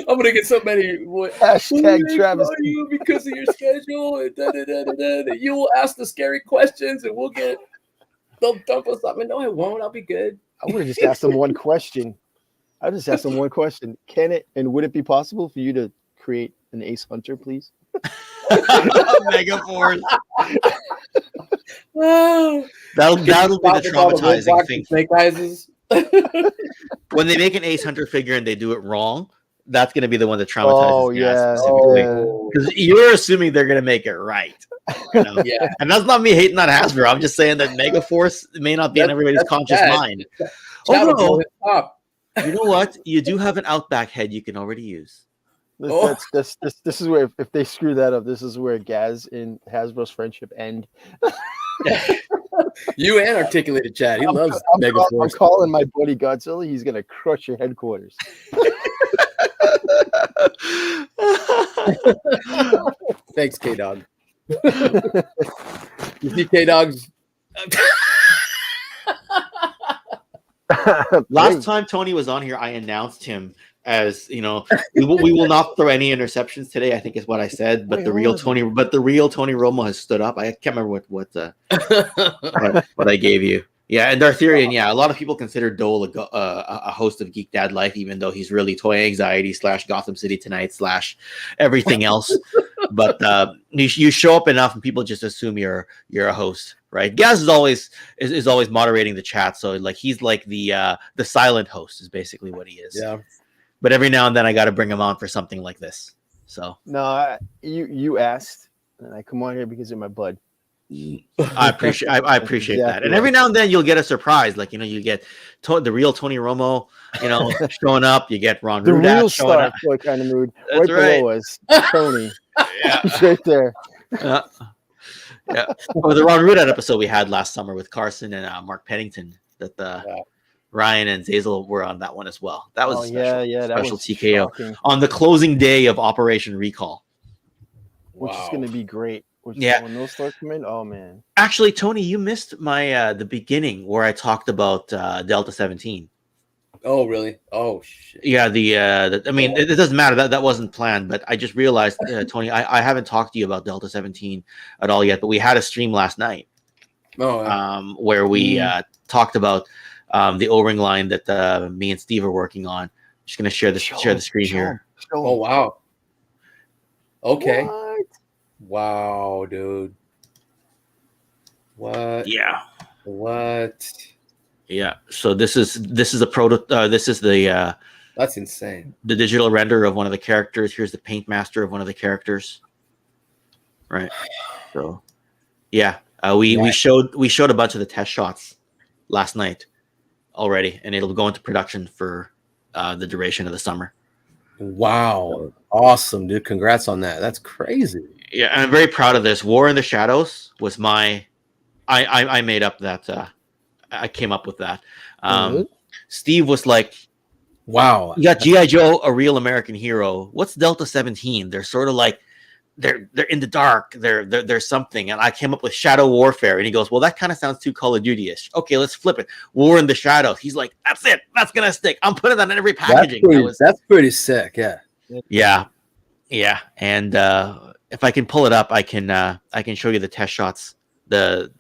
I'm gonna get so many. Hashtag Travis you because of your schedule. You will ask the scary questions, and they'll dump us up. No, I won't. I'll be good. I would have just asked them one question. I just asked them one question. Can it and would it be possible for you to create an Ace Hunter, please? Mega Force. That'll be the traumatizing thing. Snake eyes. When they make an Ace Hunter figure and they do it wrong, that's going to be the one that traumatizes specifically. Because you're assuming they're going to make it right. Yeah. And that's not me hating on Hasbro. I'm just saying that Mega Force may not be in everybody's conscious mind. Although, you know what? You do have an Outback head you can already use. This is where if they screw that up, this is where Gazz and Hasbro's friendship end. You and Articulated Chad. He loves Mega Force. I'm calling my buddy Godzilla. He's gonna crush your headquarters. Thanks, K-Dog. You see K-Dog's last time Tony was on here, I announced him as we will not throw any interceptions today, I think is what I said. But the real Tony Romo has stood up. I can't remember what I gave you. Yeah, and Darthurian. Yeah, a lot of people consider Dole a host of Geek Dad Life, even though he's really Toy Anxiety / Gotham City Tonight / everything else. But you show up enough, and people just assume you're a host, right? Gaz is always moderating the chat, so like he's like the silent host is basically what he is. Yeah. But every now and then I got to bring him on for something like this. So no, you asked, and I come on here because you're my bud. I appreciate that. And every now and then you'll get a surprise, like you get the real Tony Romo, showing up. You get Ron the Rudat real showing star up. Toy Kind of Mood. That's right below us, Tony. Yeah, he's right there. Yeah. Or the Ron Rudat episode we had last summer with Carson and Mark Pennington. Ryan and Zazel were on that one as well. That was special TKO shocking. On the closing day of Operation Recall, which is going to be great. When those start coming, oh man! Actually, Tony, you missed my the beginning where I talked about Delta 17. Oh really? Oh shit! Yeah, it doesn't matter. That wasn't planned, but I just realized, Tony, I haven't talked to you about Delta 17 at all yet. But we had a stream last night, where we talked about the O-ring line that me and Steve are working on. Just gonna share the screen here. Oh wow! Okay. What? Wow, dude. What? Yeah. What? Yeah. So this is a proto. This is the. That's insane. The digital render of one of the characters. Here's the paint master of one of the characters. Right. So, yeah. We showed a bunch of the test shots last night already, and it'll go into production for the duration of the summer. Wow. Awesome, dude. Congrats on that. That's crazy. Yeah, and I'm very proud of this. War in the Shadows was my I made up that I came up with that. Steve was like, wow, you got G.I. Joe, a real American hero. What's Delta 17? They're sort of like they're in the dark. They're something. And I came up with Shadow Warfare. And he goes, well, that kind of sounds too Call of Duty-ish. Okay, let's flip it. War in the Shadows. He's like, that's it. That's gonna stick. I'm putting that in every packaging. That's pretty sick. Yeah. Yeah. And if I can pull it up, I can show you the test shots, the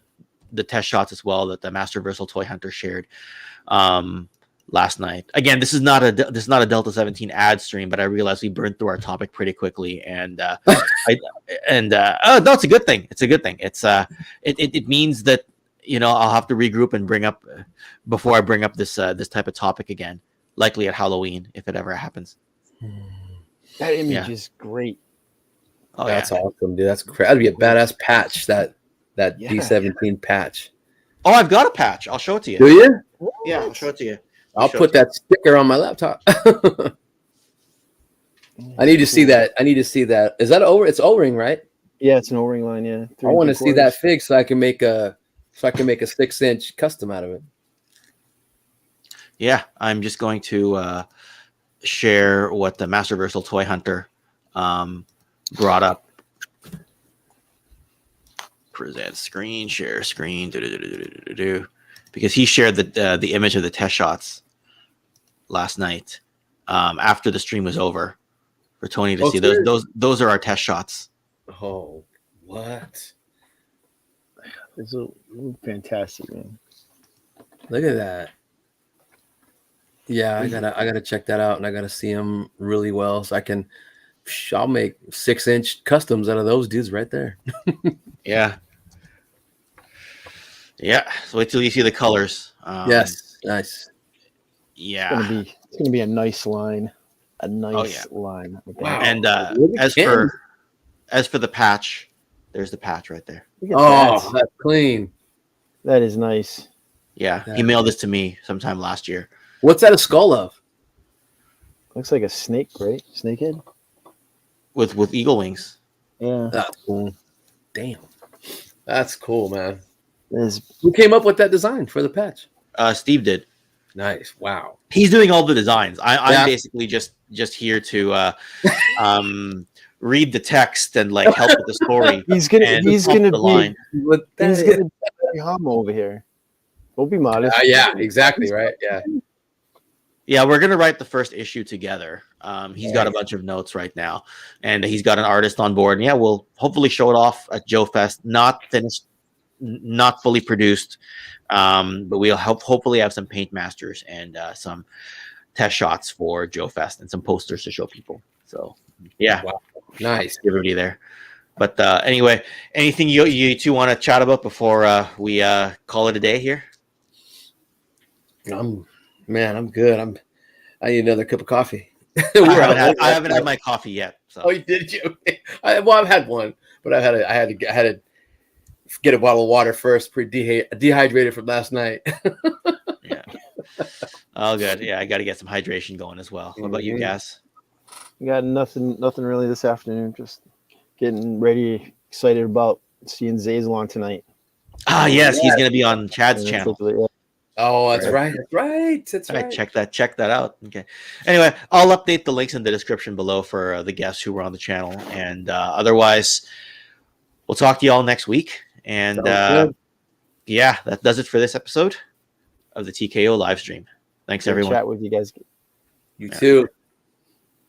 test shots as well that the Masterversal Toy Hunter shared last night. Again, this is not a Delta 17 ad stream, but I realized we burned through our topic pretty quickly, and no, it's a good thing. It's a good thing. It's it means that I'll have to regroup and bring up before I bring up this type of topic again, likely at Halloween if it ever happens. That image is great. Oh, that's awesome, dude. That's crazy. That'd be a badass patch. That D17 patch. Oh, I've got a patch. I'll show it to you. Do you? Yeah, I'll show it to you. I'll put that sticker on my laptop. I need to see that. Is that it's O-ring, right? Yeah, it's an O-ring line. Yeah. I want to see that fig so I can make a 6-inch custom out of it. Yeah, I'm just going to share what the Masterversal Toy Hunter brought up. Present screen, share screen, because he shared the image of the test shots last night after the stream was over for Tony to see. Those are our test shots. Oh, what? It's fantastic, man. Look at that. Yeah, I gotta check that out, and I gotta see them really well so I'll make 6-inch customs out of those dudes right there. Yeah. So wait till you see the colors. Yes, nice. Yeah, it's gonna be a nice line. A nice line. Wow. And as for the patch, there's the patch right there. Oh, that's clean. That is nice. Yeah, he mailed this to me sometime last year. What's that a skull of? Looks like a snake, right? Snakehead? With eagle wings. Yeah. That's cool. Damn. That's cool, man. Who Who came up with that design for the patch? Steve did. Nice. Wow. He's doing all the designs. I'm basically just here to read the text and like help with the story. He's gonna be Hama over here. Don't be modest. Yeah, exactly right. Yeah. Yeah, we're gonna write the first issue together. He's got a bunch of notes right now, and he's got an artist on board. And yeah, we'll hopefully show it off at Joe Fest. Not finished, not fully produced, but we'll hopefully have some paint masters and some test shots for Joe Fest and some posters to show people. So yeah, wow. Nice, everybody there. But anyway, anything you two want to chat about before we call it a day here? I'm good. I need another cup of coffee. I haven't had my coffee yet. So. Oh, did you? I've had one, but I had to get a bottle of water first, dehydrated from last night. Yeah. Oh, good. Yeah, I got to get some hydration going as well. What about you guys? Got nothing really this afternoon. Just getting ready, excited about seeing Zazelon tonight. Yes, he's going to be on Chad's channel. Oh, that's right. That's right. Check that out. Okay. Anyway, I'll update the links in the description below for the guests who were on the channel, and otherwise, we'll talk to you all next week. And yeah, that does it for this episode of the TKO live stream. Thanks, everyone. Chat with you guys. You too.